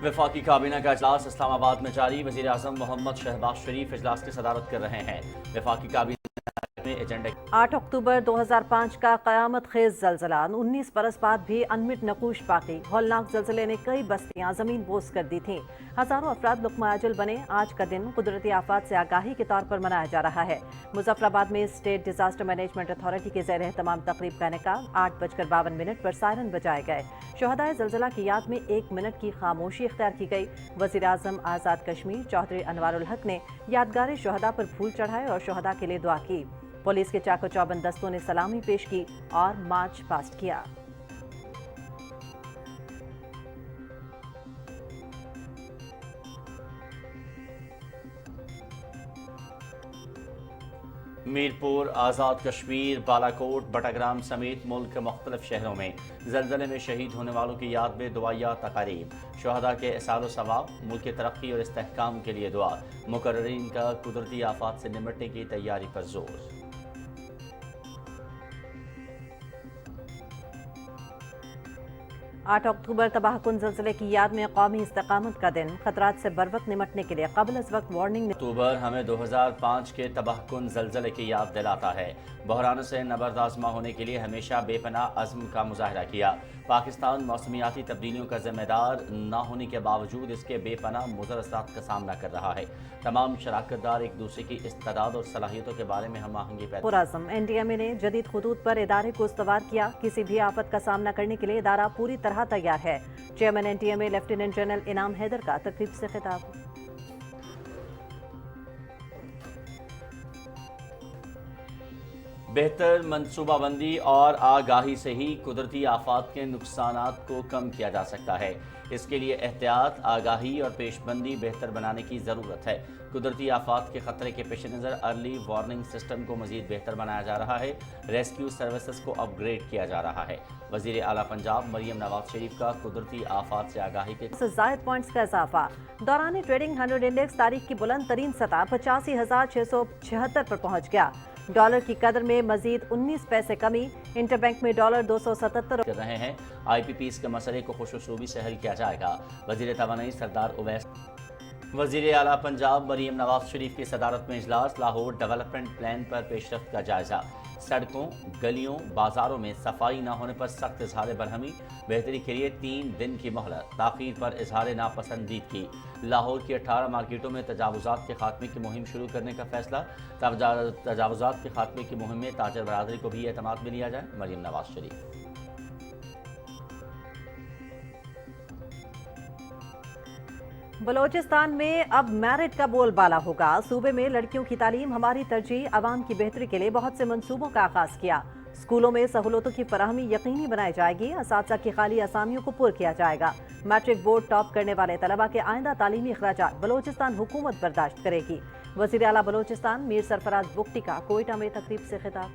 वफाकी काबीना का इजलास इस्लामाबाद में जारी। वज़ीर आज़म मोहम्मद शहबाज शरीफ इजलास की सदारत कर रहे हैं। वफाकी काबीना में एजेंडे 8 अक्टूबर 2005 का क़यामत खेज ज़लज़ला 19 बरस बाद भी अनमिट नकूश बाकी। हौलनाक ज़लज़ले ने कई बस्तियां ज़मीन बोस कर दी थीं। हज़ारों अफराद लुक़मा अजल बने। आज का दिन कुदरती आफात से आगाही के तौर पर मनाया जा रहा है। मुज़फ़्फ़राबाद में स्टेट डिजास्टर मैनेजमेंट अथॉरिटी के ज़ेर एहतमाम तकरीब का इनेकाद 8:52 पर सायरन बजाए गए। शोहदाए ज़लज़ला की याद में 1 मिनट की खामोशी इख्तियार की गई। वज़ीर आज़म आज़ाद कश्मीर चौधरी अनवारुल हक ने यादगार शोहदा पर फूल चढ़ाए और शोहदा के लिए दुआ की। पुलिस के चाको चौबंद दस्तों ने सलामी पेश की और मार्च पास्ट किया। मीरपुर, आज़ाद कश्मीर, बालाकोट, बटाग्राम समेत मुल्क के मुख्तलिफ शहरों में ज़लज़ले में शहीद होने वालों की याद में दुआया तकारीब। शहदा के एहसार सवाब, मुल्क की तरक्की और इस्तेहकाम के लिए दुआ। मुकर्ररीन का कुदरती आफात से निपटने की तैयारी पर जोर। 8 अक्टूबर तबाहकुन ज़लज़ले की याद में कौमी इस्तेकामत का दिन। खतरात से बरवक्त निपटने के लिए क़ब्ल अज़ वक्त वार्निंग। अक्टूबर हमें 2005 के तबाहकुन ज़लज़ले की याद दिलाता है। बहरानों से नबरदाज़मा होने के लिए हमेशा बेपनाह अज़्म का मुजाहरा किया। पाकिस्तान मौसमियाती तब्दीलियों का ज़िम्मेदार न होने के बावजूद इसके बेपनाह मुज़र असरात का सामना कर रहा है। तमाम शराकतदार एक दूसरे की इस्तेदाद और सलाहियतों के बारे में हम आहंगी पैदा। पुराज़म NDMA ने जदीद खुतूत पर इदारे को इस्तवार किया। किसी भी आफत का सामना करने के लिए इदारा पूरी तरह तैयार है। चेयरमैन NDMA लेफ्टिनेंट जनरल इनाम हैदर का तकरीब से खिताब। बेहतर मनसूबाबंदी और आगाही से ही कुदरती आफात के नुकसानात को कम किया जा सकता है। इसके लिए एहतियात, आगाही और पेशबंदी बेहतर बनाने की ज़रूरत है। कुदरती आफात के ख़तरे के पेश नज़र अर्ली वार्निंग सिस्टम को मज़ीद बेहतर बनाया जा रहा है। रेस्क्यू सर्विसेज को अपग्रेड किया जा रहा है। वज़ीर आला पंजाब मरियम नवाज शरीफ का कुदरती आफात से आगाही के ज़ायद पॉइंट्स का इजाफा। दौरान ट्रेडिंग 100 इंडेक्स तारीख की बुलंद तरीन सतह 85,676 पर पहुँच गया। डॉलर की कदर में मजीद 19 पैसे कमी। इंटरबैंक में डॉलर 277 कर रहे हैं। IPPs के मसले को खुशूसलूबी से हल किया जाएगा। वज़ीर तवानाई सरदार उवैस। वज़ीर आला पंजाब मरियम नवाज शरीफ की सदारत में इजलास। लाहौर डेवलपमेंट प्लान पर पेशरफ्त का जायजा। सड़कों, गलियों, बाजारों में सफाई न होने पर सख्त इजहार बरहमी। बेहतरी के लिए 3 दिन की मोहलत। ताख़ीर पर इजहार नापसंदीदगी। लाहौर की 18 मार्केटों में तजावुज़ात के खात्मे की मुहिम शुरू करने का फैसला। तजावुज़ात के खात्मे की मुहिम में ताजर बरादरी को भी एतमाद में लिया जाए। मरियम नवाज शरीफ। बलोचिस्तान में अब मैरिट का बोलबाला होगा। सूबे में लड़कियों की तालीम हमारी तरजीह। आवाम की बेहतरी के लिए बहुत से मंसूबों का आगाज किया। स्कूलों में सहूलतों की फराहमी यकीनी बनाई जाएगी। असातिज़ा की खाली असामियों को पुर किया जाएगा। मैट्रिक बोर्ड टॉप करने वाले तलबा के आइंदा तालीमी अखराजात बलोचिस्तान हुकूमत बर्दाश्त करेगी। वज़ीर आला बलोचिस्तान मीर सरफराज बुगटी का कोयटा में तकरीब से खिताब।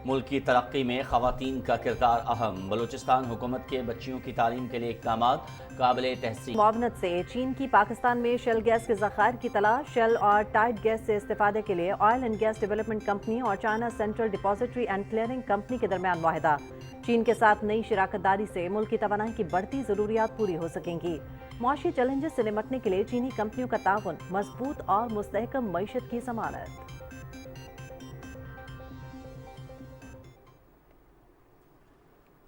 मुल्क की तरक्की में ख़वातीन का किरदार अहम। बलूचिस्तान हुकूमत के बच्चियों की तालीम के लिए इक़दामात काबिल तहसीन। मुआवनत से चीन की पाकिस्तान में शेल गैस के ज़खायर की तलाश। शेल और टाइट गैस से इस्तेफादे के लिए oil and gas development company और China central depository and clearing company के दरमियान मुआहिदा। चीन के साथ नई शराकतदारी से मुल्क की तवानाई की बढ़ती ज़रूरियात पूरी हो सकेंगी। मुआशी चैलेंजेस से निपटने के लिए चीनी कंपनियों का ताउन। मजबूत और मुस्तहकम मईशत की ज़मानत।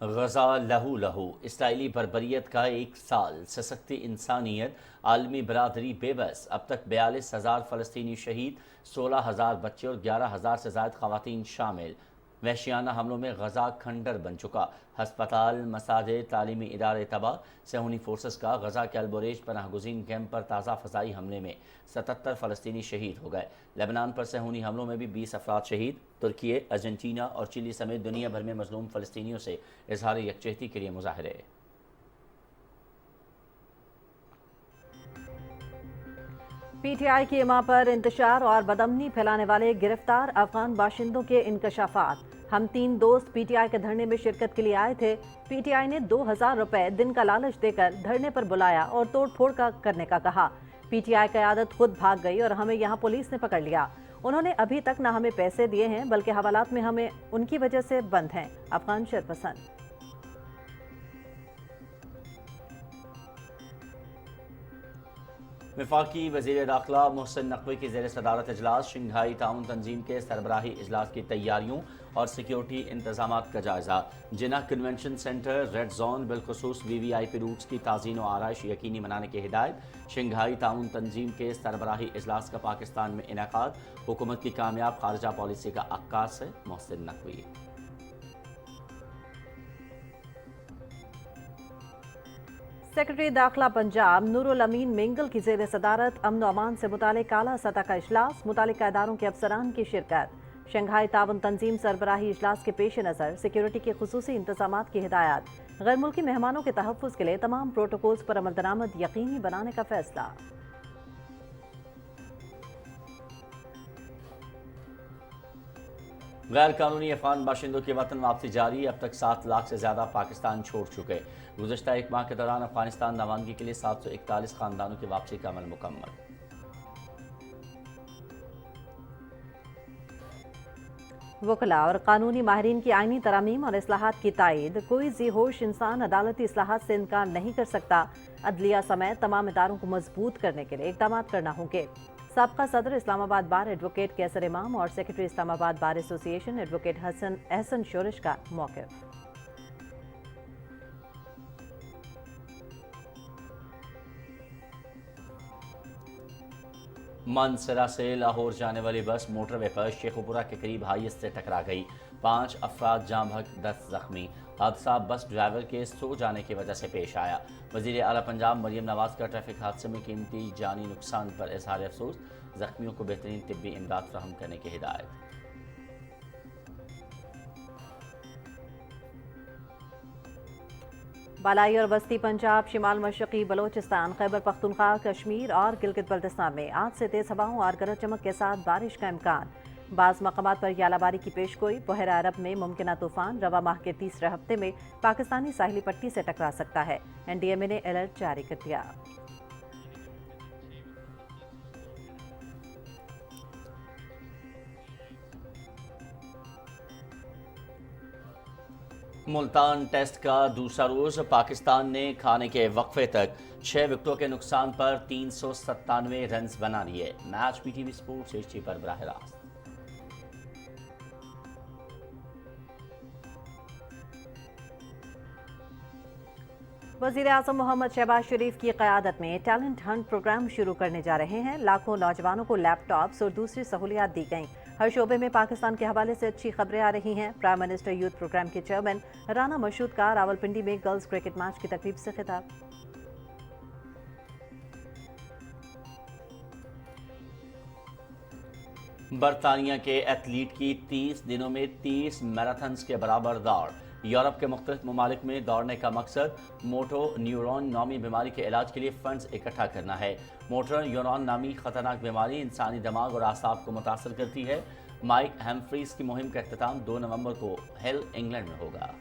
गज़ा लहू लहू। इसराइली बर्बरियत का 1 साल। सशक्ति इंसानियत, आलमी बरादरी बेबस। अब तक 42,000 फ़लस्तीनी शहीद, 16,000 बच्चे और 11,000 से ज़ायद ख़वातीन शामिल। वहशियाना हमलों में गज़ा खंडर बन चुका। हस्पताल, मसाजिद, तालीमी इदारे तबाह। सहूनी फोर्सेस का गज़ा के अलबुरेज पनाहगुज़ीन कैंप पर ताज़ा फ़ज़ाई हमले में 77 फ़लस्तीनी शहीद हो गए। लेबनान पर सहूनी हमलों में भी 20 अफराद शहीद। तुर्की, अर्जेंटीना और चिली समेत दुनिया भर में मज़लूम फ़लस्तीनियों से इज़हार यकजहती के लिए मुज़ाहरे। PTI की इमा पर इंतशार और बदअमनी फैलाने वाले गिरफ्तार अफगान बाशिंदों के इंकशाफात। हम 3 दोस्त PTI के धरने में शिरकत के लिए आए थे। PTI ने 2,000 रुपए दिन का लालच देकर धरने पर बुलाया और तोड़ फोड़ करने का कहा। PTI क़यादत खुद भाग गई और हमें यहाँ पुलिस ने पकड़ लिया। उन्होंने अभी तक न हमें पैसे दिए हैं बल्कि हवालात में हमें उनकी वजह से बंद हैं। अफगान शरपसंद। वफाकी वज़ीर दाखिला मोहसिन नकवी की ज़ेर सदारत इजलास शंघाई ताउन तंजीम के सरबराही इजलास की तैयारियों और सिक्योरिटी इंतजामात का जायज़ा। Jinnah convention centre red zone बिलखुसूस VVIP रूट्स की ताज़ीन व आराइश यकीनी बनाने की हिदायत। शंघाई ताउन तंजीम के सरबराही इजलास का पाकिस्तान में इनेकाद। हुकूमत की कामयाब खारजा पॉलिसी का अक्कास है मोहसिन नकवी। सेक्रेटरी दाखिला पंजाब नूरुल अमीन मिंगल की ज़ेर सदारत अमन व अमान से मुतालिक आला सतह का इजलास। मुतालिका इदारों के अफसरान की शिरकत। शंघाई ताउन तंजीम सरबराही इजलास के पेश नज़र सिक्योरिटी के खुसूसी इंतजामात की हिदायत। गैर मुल्की मेहमानों के तहफ़्फ़ुज़ के लिए तमाम प्रोटोकॉल्स पर अमल दरामद यकीनी बनाने का फैसला। गैर कानूनी अफगान बाशिंदों की वतन वापसी जारी। अब तक 7 लाख से ज़्यादा पाकिस्तान छोड़ चुके। गुज़श्ता एक माह के दौरान अफगानिस्तान रवानगी के लिए 741 खानदानों की वापसी का अमल मुकम्मल। वकला और कानूनी माहिरीन की आईनी तरामीम और इस्लाहात की तायद। कोई जी होश इंसान अदालती इस्लाहात से इनकार नहीं कर सकता। अदलिया समेत तमाम इदारों को मजबूत करने के लिए इक़दाम करना होंगे। साबका सदर इस्लामाबाद बार एडवोकेट कैसर इमाम और secretary Islamabad bar association advocate Ehsan Shorish का मौक़िफ़। मानसरा से लाहौर जाने वाली बस मोटरवे पर शेखुपुरा के करीब हाईएस्ट से टकरा गई। 5 अफराद जाँ बहक 10 जख्मी। हादसा बस ड्राइवर के सो जाने की वजह से पेश आया। वज़ीर आला पंजाब मरियम नवाज का ट्रैफिक हादसे में कीमती जानी नुकसान पर इजहार अफसोस। जख्मियों को बेहतरीन तिब्बी इमदाद फराहम करने की हिदायत। बालाई और वस्ती पंजाब, शिमाल मशरक़ी बलोचिस्तान, खैबर पख्तूनख्वा, कश्मीर और गिलगित बल्तिस्तान में आज से तेज़ हवाओं और गरज चमक के साथ बारिश का इम्कान। बाज़ मकामात पर यालाबारी की पेशगोई। बहरा अरब में मुमकिन तूफान रवा माह के तीसरे हफ्ते में पाकिस्तानी साहिली पट्टी से टकरा सकता है। NDMA ने अलर्ट जारी कर दिया। मुल्तान टेस्ट का दूसरा रोज पाकिस्तान ने खाने के वक्फे तक 6 विकेटों के नुकसान पर 397 रन बना लिए। मैच PTV स्पोर्ट्स HD पर बराह रास्त। वज़ीर आज़म मोहम्मद शहबाज शरीफ की क़यादत में टैलेंट हंट प्रोग्राम शुरू करने जा रहे हैं। लाखों नौजवानों को लैपटॉप्स और दूसरी सहूलियात दी गईं। हर शोबे में पाकिस्तान के हवाले से अच्छी खबरें आ रही हैं। प्राइम मिनिस्टर यूथ प्रोग्राम के चेयरमैन राना मशहूद का रावलपिंडी में गर्ल्स क्रिकेट मैच की तकरीब से खिताब। बरतानिया के एथलीट की 30 दिनों में 30 मैराथन्स के बराबर दौड़। यूरोप के मुख्तलिफ ममालिक में दौड़ने का मकसद मोटो न्यूरॉन नामी बीमारी के इलाज के लिए फंड्स इकट्ठा करना है। मोटर न्यूरॉन नामी खतरनाक बीमारी इंसानी दिमाग और आसाब को मुतासर करती है। माइक हैम्फ्रीज की मुहिम का इख्तिताम 2 नवंबर को हेल इंग्लैंड में होगा।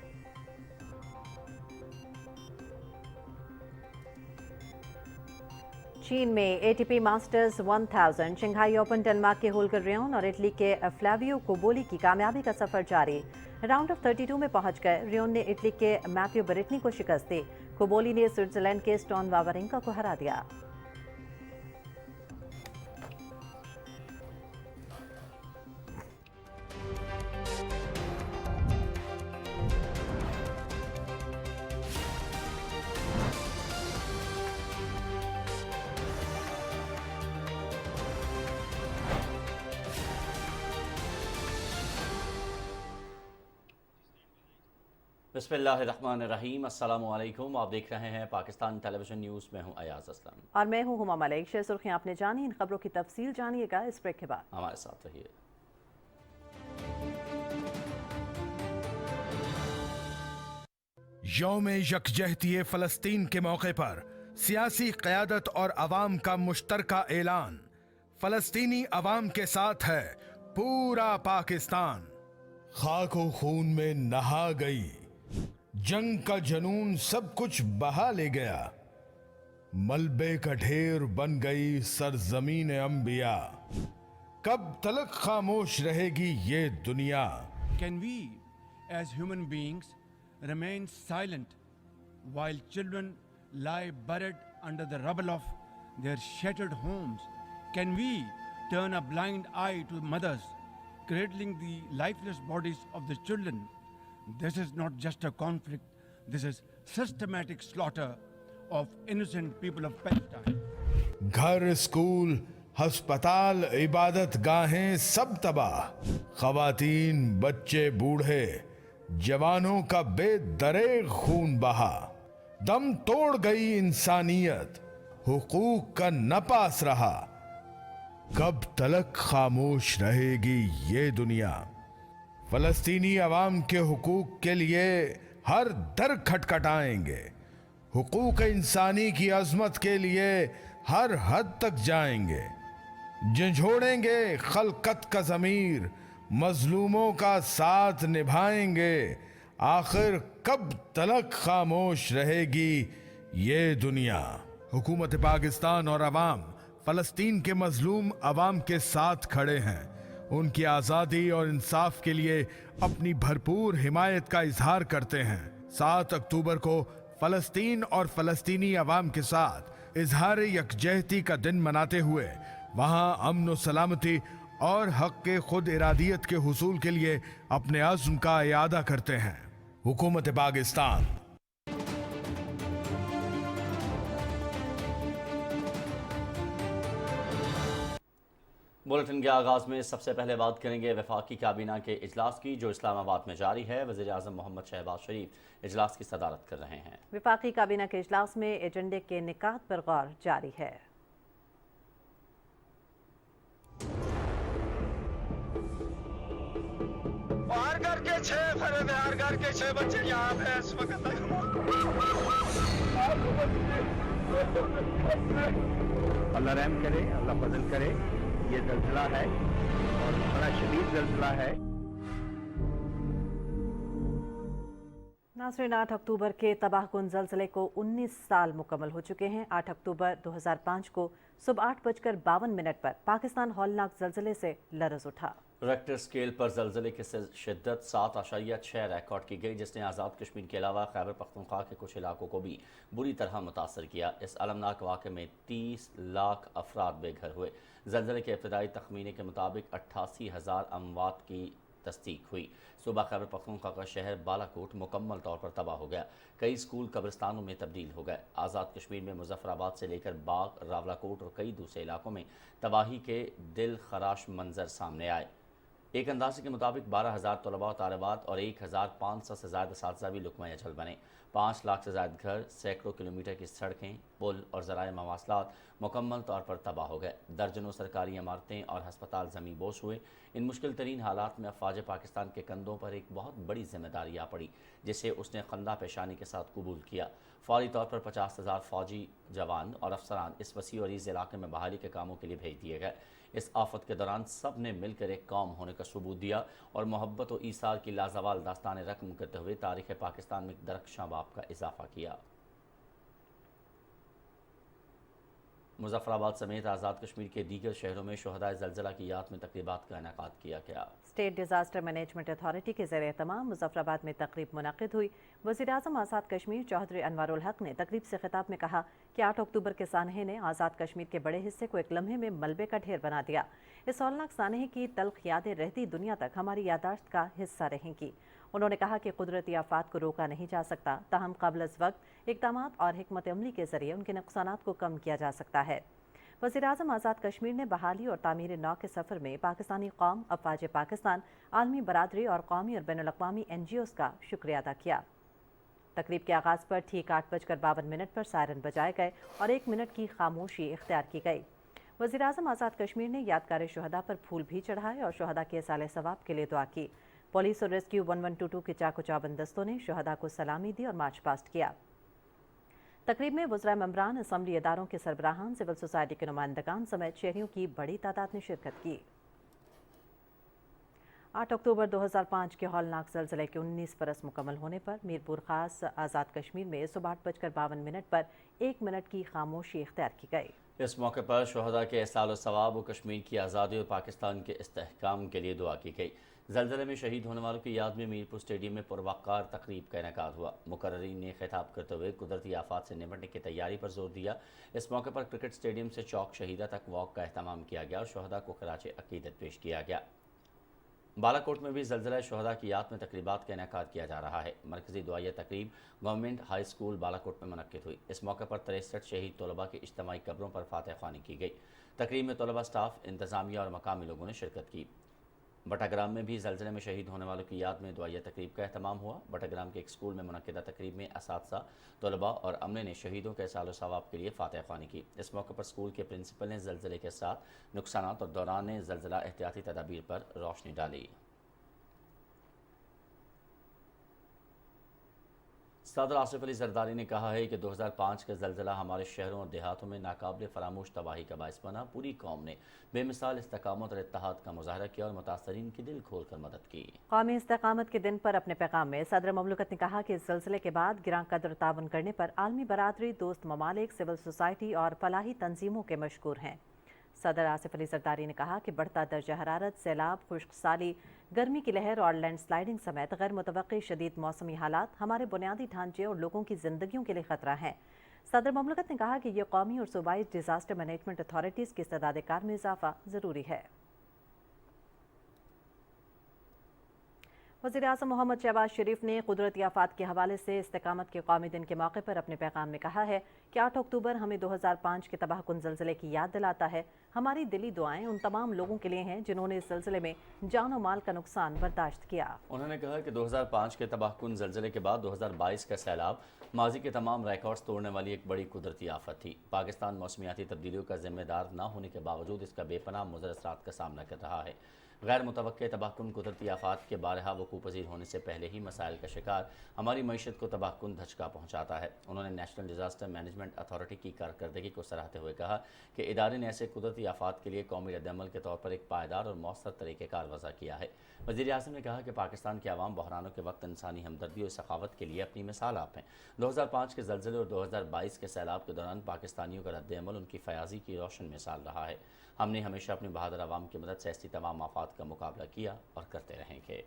चीन में ATP masters 1000, Shanghai open, Denmark के होल्गर रेन और इटली के फ्लैवियो कोबोली की कामयाबी का सफर जारी। राउंड ऑफ 32 में पहुंच गए। रेन ने इटली के मैथ्यू बेरेटनी को शिकस्त दी। कोबोली ने स्विट्जरलैंड के स्टोन वावरिंका को हरा दिया। बिस्मिल्लाहिर्रहमानिर्रहीम। अस्सलामु अलैकुम। आप देख रहे हैं पाकिस्तान टेलीविजन न्यूज़ में हूं अयाज असलम और मैं हूं हुमा मलिक। शेर सुर्खियां आपने जानी, इन खबरों की तफसील जानिएगा इस ब्रेक के बाद। हमारे साथ रहिए। यौम यकजहती फ़लस्तीन के मौके पर सियासी क़यादत और अवाम का मुश्तरका ऐलान। फ़लस्तीनी अवाम के साथ है पूरा पाकिस्तान। खाक व खून में नहा गई जंग का जनून, सब कुछ बहा ले गया। मलबे का ढेर बन गई सरजमीन अंबिया। कब तलक खामोश रहेगी ये दुनिया। Can we, as human beings, remain silent while children lie buried under the rubble of their shattered homes? Can we turn a blind eye to mothers cradling the lifeless bodies of the children? This is not just a conflict, this is systematic slaughter of innocent people of Palestine. घर, school, हस्पताल, इबादत गाहें सब तबाह। खवातीन, बच्चे, बूढ़े, जवानों का बेदरेग खून बहा। दम तोड़ गई इंसानियत, हुकूक का न पास रहा। कब तलक खामोश रहेगी ये दुनिया। फलस्तीनी अवाम के हुकूक के लिए हर दर खटखटाएंगे। हुकूक इंसानी की अजमत के लिए हर हद तक जाएंगे। झंझोड़ेंगे खलकत का ज़मीर, मजलूमों का साथ निभाएंगे। आखिर कब तलक खामोश रहेगी ये दुनिया। हुकूमत पाकिस्तान और अवाम फलस्तीन के मजलूम अवाम के साथ खड़े हैं। उनकी आज़ादी और इंसाफ के लिए अपनी भरपूर हिमायत का इजहार करते हैं। 7 अक्टूबर को फलस्तीन और फलस्तीनी अवाम के साथ इजहार यकजहती का दिन मनाते हुए वहां अमन और सलामती और हक के खुद इरादियत के हुसूल के लिए अपने अज़्म का इयादा करते हैं। हुकूमत पाकिस्तान। बुलेटिन के आगाज़ में सबसे पहले बात करेंगे वफाकी काबीना के इजलास की, जो इस्लामाबाद में जारी है। वज़ीर आज़म मोहम्मद शहबाज शरीफ इजलास की सदारत कर रहे हैं। वफाकी काबीना के इजलास में एजेंडे के निकात पर गौर जारी है। हर घर के 6 फर्द, हर घर के 6 बच्चे यहाँ पे इस वक्त। अल्लाह रहम करे, अल्लाह फजल करे। ये ज़ल्ज़ला है और बड़ा शदीद ज़ल्ज़ला है। नाज़रीन, 8 अक्टूबर के तबाहकुन ज़ल्ज़ले को 19 साल मुकम्मल हो चुके हैं। 8 अक्टूबर 2005 को सुबह 8:52 पर पाकिस्तान हौलनाक ज़ल्ज़ले से लरज़ उठा। रेक्टर स्केल पर ज़ल्ज़ले की शिद्दत 7.6 रिकॉर्ड की गई, जिसने आज़ाद कश्मीर के अलावा खैबर पख्तूनख्वा के कुछ इलाकों को भी बुरी तरह मुतासर किया। इस अलमनाक वाक़े में 30 लाख अफराद बेघर हुए। ज़ल्ज़ले के इब्तदाई तखमीने के मुताबिक 88,000 अमवात की तस्दीक हुई। सूबा खैबर पख्तूनख्वा का शहर बालाकोट मुकम्मल तौर पर तबाह हो गया। कई स्कूल कब्रिस्तानों में तब्दील हो गए। आज़ाद कश्मीर में मुजफ्फराबाद से लेकर बाग, रावलाकोट और कई दूसरे इलाकों में तबाही के दिल खराश मंजर सामने आए। एक अंदाजे के मुताबिक 12,000 तलबा और तालिबात और 1,500 से ज़्यादा असातिज़ा भी लुक़मा अजल बने। 5 लाख से ज़्यादा घर, सैकड़ों किलोमीटर की सड़कें, पुल और ज़राए मवासलात मुकम्मल तौर पर तबाह हो गए। दर्जनों सरकारी इमारतें और हस्पताल ज़मीन बोस हुए। इन मुश्किल तरीन हालात में अफ़वाज पाकिस्तान के कंधों पर एक बहुत बड़ी जिम्मेदारी आ पड़ी, जिसे उसने खंदा पेशानी के साथ कबूल किया। फौरी तौर पर 50,000 फ़ौजी जवान और अफसरान इस वसी और इस इलाके में बहाली के कामों के लिए भेज दिए गए। इस आफत के दौरान सब ने मिलकर एक कौम होने का सबूत दिया और मोहब्बत और ईसार की लाजवाल दास्तान रकम करते हुए तारीख़ पाकिस्तान में दरख्शां बाब का इजाफा किया। मुजफ्फराबाद समेत आज़ाद कश्मीर के दीगर शहरों में शुहदाए ज़ल्ज़ला की याद में तकरीबात का इनेकाद किया गया। स्टेट डिज़ास्टर मैनेजमेंट अथॉरिटी के ज़रिए तमाम मुजफ्फराबाद में तकरीब मुनक़िद हुई। वज़ीर आज़म आज़ाद कश्मीर चौधरी अनवारुल हक ने तकरीब से खिताब में कहा कि 8 अक्टूबर के सानहे ने आज़ाद कश्मीर के बड़े हिस्से को एक लम्हे में मलबे का ढेर बना दिया। इस हौलनाक सानहे की तल्ख़ यादें रहती दुनिया तक हमारी यादाश्त का हिस्सा रहेंगी। उन्होंने कहा कि कुदरती आफात को रोका नहीं जा सकता, ताहम क़ब्ल अज़ वक्त इक़दामात और हिकमत अमली के ज़रिए उनके नुक़सानात को कम किया जा सकता है। वज़ीर आज़म आज़ाद कश्मीर ने बहाली और तामीर नौ के सफ़र में पाकिस्तानी कौम, अफ़वाज पाकिस्तान, आलमी बरादरी और कौमी और बैनुल-अक़वामी NGOs का शुक्रिया अदा किया। तकरीब के आगाज़ पर ठीक 8:52 पर सायरन बजाए गए और 1 मिनट की खामोशी इख्तियार की गई। वज़ीर आज़म आज़ाद कश्मीर ने यादगार शुहदा पर फूल भी चढ़ाए और शुहदा के साले सवाब के लिए दुआ की। पुलिस और रेस्क्यू 1122 के चाको चौबंद दस्तों ने शुहदा को सलामी दी और मार्च पास्ट किया। तकरीब में वज़राए मम्बरान, असम्बली इदारों के सरबराहान, सिविल सोसाइटी के नुमाइंदगान समेत शहरियों की बड़ी तादाद ने शिरकत की। 8 अक्टूबर 2005 के हौलनाक ज़ल्ज़ले के 19 बरस मुकम्मल होने पर मीरपुर ख़ास आज़ाद कश्मीर में सुबह 8:52 पर 1 मिनट की खामोशी इख्तियार की गई। इस मौके पर शहदा के एहसाल और सवाब और कश्मीर की आज़ादी और पाकिस्तान के इस्तेहकाम के लिए दुआ की गई। ज़लज़ले में शहीद होने वालों की याद में मीरपुर स्टेडियम में पुरवकार तकरीब का इनेकाद हुआ। मुकर्रिरीन ने खिताब करते हुए कुदरती आफात से निपटने की तैयारी पर जोर दिया। इस मौके पर क्रिकेट स्टेडियम से चौक शहीदा तक वॉक का एहतमाम किया गया और शहदा को खराज अकीदत पेश किया गया। बालाकोट में भी ज़लज़ला शहदा की याद में तकरीबात का इनेकाद किया जा रहा है। मरकज़ी दुआया तकरीब गवर्नमेंट हाई स्कूल बालाकोट में मुनक्किद हुई। इस मौके पर 63 शहीद तलबा की इज्तिमाई कब्रों पर फातह ख्वानी की गई। तकरीब में तलबा, स्टाफ, इंतज़ामिया और मकामी लोगों ने शिरकत की। बटाग्राम में भी ज़लज़ले में शहीद होने वालों की याद में दुआया तकरीब का एहतमाम हुआ। बटाग्राम के एक स्कूल में मुनक्किदा तकरीब में असातिज़ा, तलबा और अमले ने शहीदों के एहसाल और सवाब के लिए फातह ख्वानी की। इस मौके पर स्कूल के प्रिंसिपल ने ज़लज़ले के साथ नुकसानात और दौरान ज़लज़ला एहतियाती तदाबीर पर रोशनी डाली। सदर आसिफ अली जरदारी ने कहा है कि 2005 का ज़लज़ला हमारे शहरों और देहातों में नाकाबिल फरामोश तबाही का बाइस बना। पूरी कौम ने बेमिसाल इस्तकामत और इत्तेहाद का मुजाहरा किया और मुतासरीन की दिल खोल कर मदद की। कौमी इस्तकामत के दिन पर अपने पैगाम में सदर ममलकत ने कहा कि इस सिलसिले के बाद गिरां कदर तावन करने पर आलमी बरादरी, दोस्त ममालिक, सिविल सोसाइटी और फलाही तंजीमों के मशकूर हैं। सदर आसिफ अली जरदारी ने कहा कि बढ़ता दर्जा हरारत, सैलाब, खुश्क साली, गर्मी की लहर और लैंड स्लाइडिंग समेत गैर मुतवक्की शदीद मौसमी हालात हमारे बुनियादी ढांचे और लोगों की जिंदगियों के लिए खतरा है। सदर ममलकत ने कहा कि ये कौमी और सूबाई डिजास्टर मैनेजमेंट अथॉरिटीज़ की इस्तेदाद कार में इजाफा ज़रूरी है। वज़ीर-ए-आज़म मोहम्मद शहबाज शरीफ ने कुदरती आफात के हवाले से इस्तेकामत के कौमी दिन के मौके पर अपने पैगाम में कहा है कि 8 अक्टूबर हमें 2005 के तबाहकुन ज़लज़ले की याद दिलाता है। हमारी दिली दुआएं उन तमाम लोगों के लिए हैं जिन्होंने इस ज़लज़ले में जान और माल का नुकसान बर्दाश्त किया। उन्होंने कहा कि 2005 के तबाहकुन ज़लज़ले के बाद 2022 का सैलाब माजी के तमाम रिकॉर्ड्स तोड़ने वाली एक बड़ी कुदरती आफत थी। पाकिस्तान मौसमियाती तब्दीलियों का जिम्मेदार न होने के बावजूद इसका बेपनाह मुज़र असरात का सामना कर रहा है। गैर मुतवक्के तबाहकुन कुदरती आफात के बारहा वकूअ पज़ीर होने से पहले ही मसाइल का शिकार हमारी मईशत को तबाहकुन धचका पहुँचाता है। उन्होंने नेशनल डिज़ास्टर मैनेजमेंट अथॉरिटी की कारकर्दगी को सराहते हुए कहा कि इदारे ने ऐसे कुदरती आफात के लिए कौमी रद्दअमल के तौर पर एक पायदार और मौसर तरीक़ेकार वज़ा किया है। वज़ीर-ए-आज़म ने कहा कि पाकिस्तान के अवाम बहरानों के वक्त इंसानी हमदर्दी और सखावत के लिए अपनी मिसाल आप हैं। 2005 के ज़लज़ले और 2022 के सैलाब के दौरान पाकिस्तानियों का रद्दअमल उनकी फ़याज़ी की रोशन मिसाल रहा है। हमने हमेशा अपनी बहादुर अवाम की मदद से ऐसी तमाम आफात का मुकाबला किया और करते रहेंगे।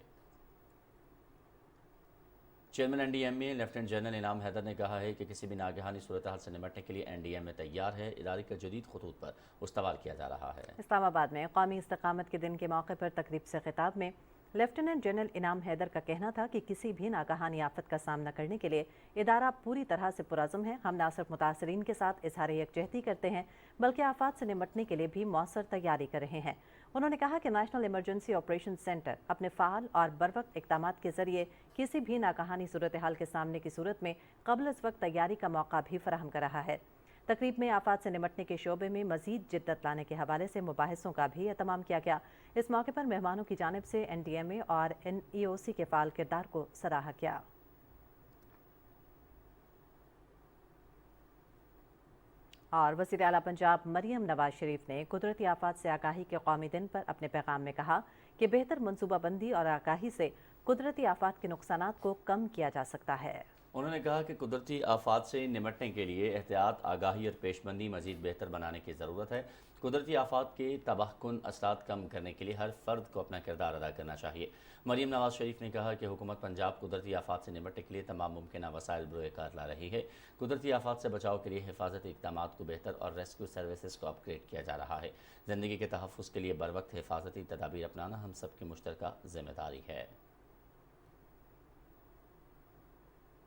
चेयरमैन NDMA लेफ्टिनेंट जनरल इनाम हैदर ने कहा है कि किसी भी नागहानी सूरत हाल से निपटने के लिए NDMA तैयार है। इदारे के जदीद खतूत पर उस्तवार किया जा रहा है। इस्लामाबाद में कौमी इस्तकामत के दिन के मौके पर तकरीब से खिताब में लेफ्टिनेंट जनरल इनाम हैदर का कहना था कि किसी भी नागहानी आफत का सामना करने के लिए इदारा पूरी तरह से पुरज़म है। हम न सिर्फ मुतासरीन के साथ इज़हार यकजहती करते हैं बल्कि आफात से निपटने के लिए भी मौसर तैयारी कर रहे हैं। उन्होंने कहा कि नेशनल इमरजेंसी ऑपरेशन सेंटर अपने फ़ाल और बरवक्त इक़दामात के ज़रिए किसी भी नागहानी सूरत हाल के सामने की सूरत में क़ब्ल इस वक्त तैयारी का मौका भी फराहम कर रहा है। तकरीब में आफात से निपटने के शोबे में मज़ीद जिद्दत लाने के हवाले से मुबाहिसों का भी एहतमाम किया गया। इस मौके पर मेहमानों की जानिब से NDMA और NEOC के फ़ाल किरदार को सराहा गया। और वज़ीर आला पंजाब मरियम नवाज शरीफ ने कुदरती आफात से आगाही के कौमी दिन पर अपने पैगाम में कहा कि बेहतर मनसूबाबंदी और आगाही से कुदरती आफात के नुकसानात को कम किया जा सकता है। उन्होंने कहा कि कुदरती आफात से निपटने के लिए एहतियात, आगाही और पेशबंदी मज़ीद बेहतर बनाने की ज़रूरत है। कुदरती आफात के तबाहकुन असरात कम करने के लिए हर फ़र्द को अपना किरदार अदा करना चाहिए। मरियम नवाज शरीफ ने कहा कि हुकूमत पंजाब कुदरती आफात से निपटने के लिए तमाम मुमकिन वसाइल बरोकार ला रही है। कुदरती आफात से बचाव के लिए हिफाजती इक़दामात को बेहतर और रेस्क्यू सर्विसेज को अपग्रेड किया जा रहा है। ज़िंदगी के तहफ़्फ़ुज़ के लिए बर वक्त हिफाजती तदाबीर अपनाना हम सब की मुश्तरका ज़िम्मेदारी है।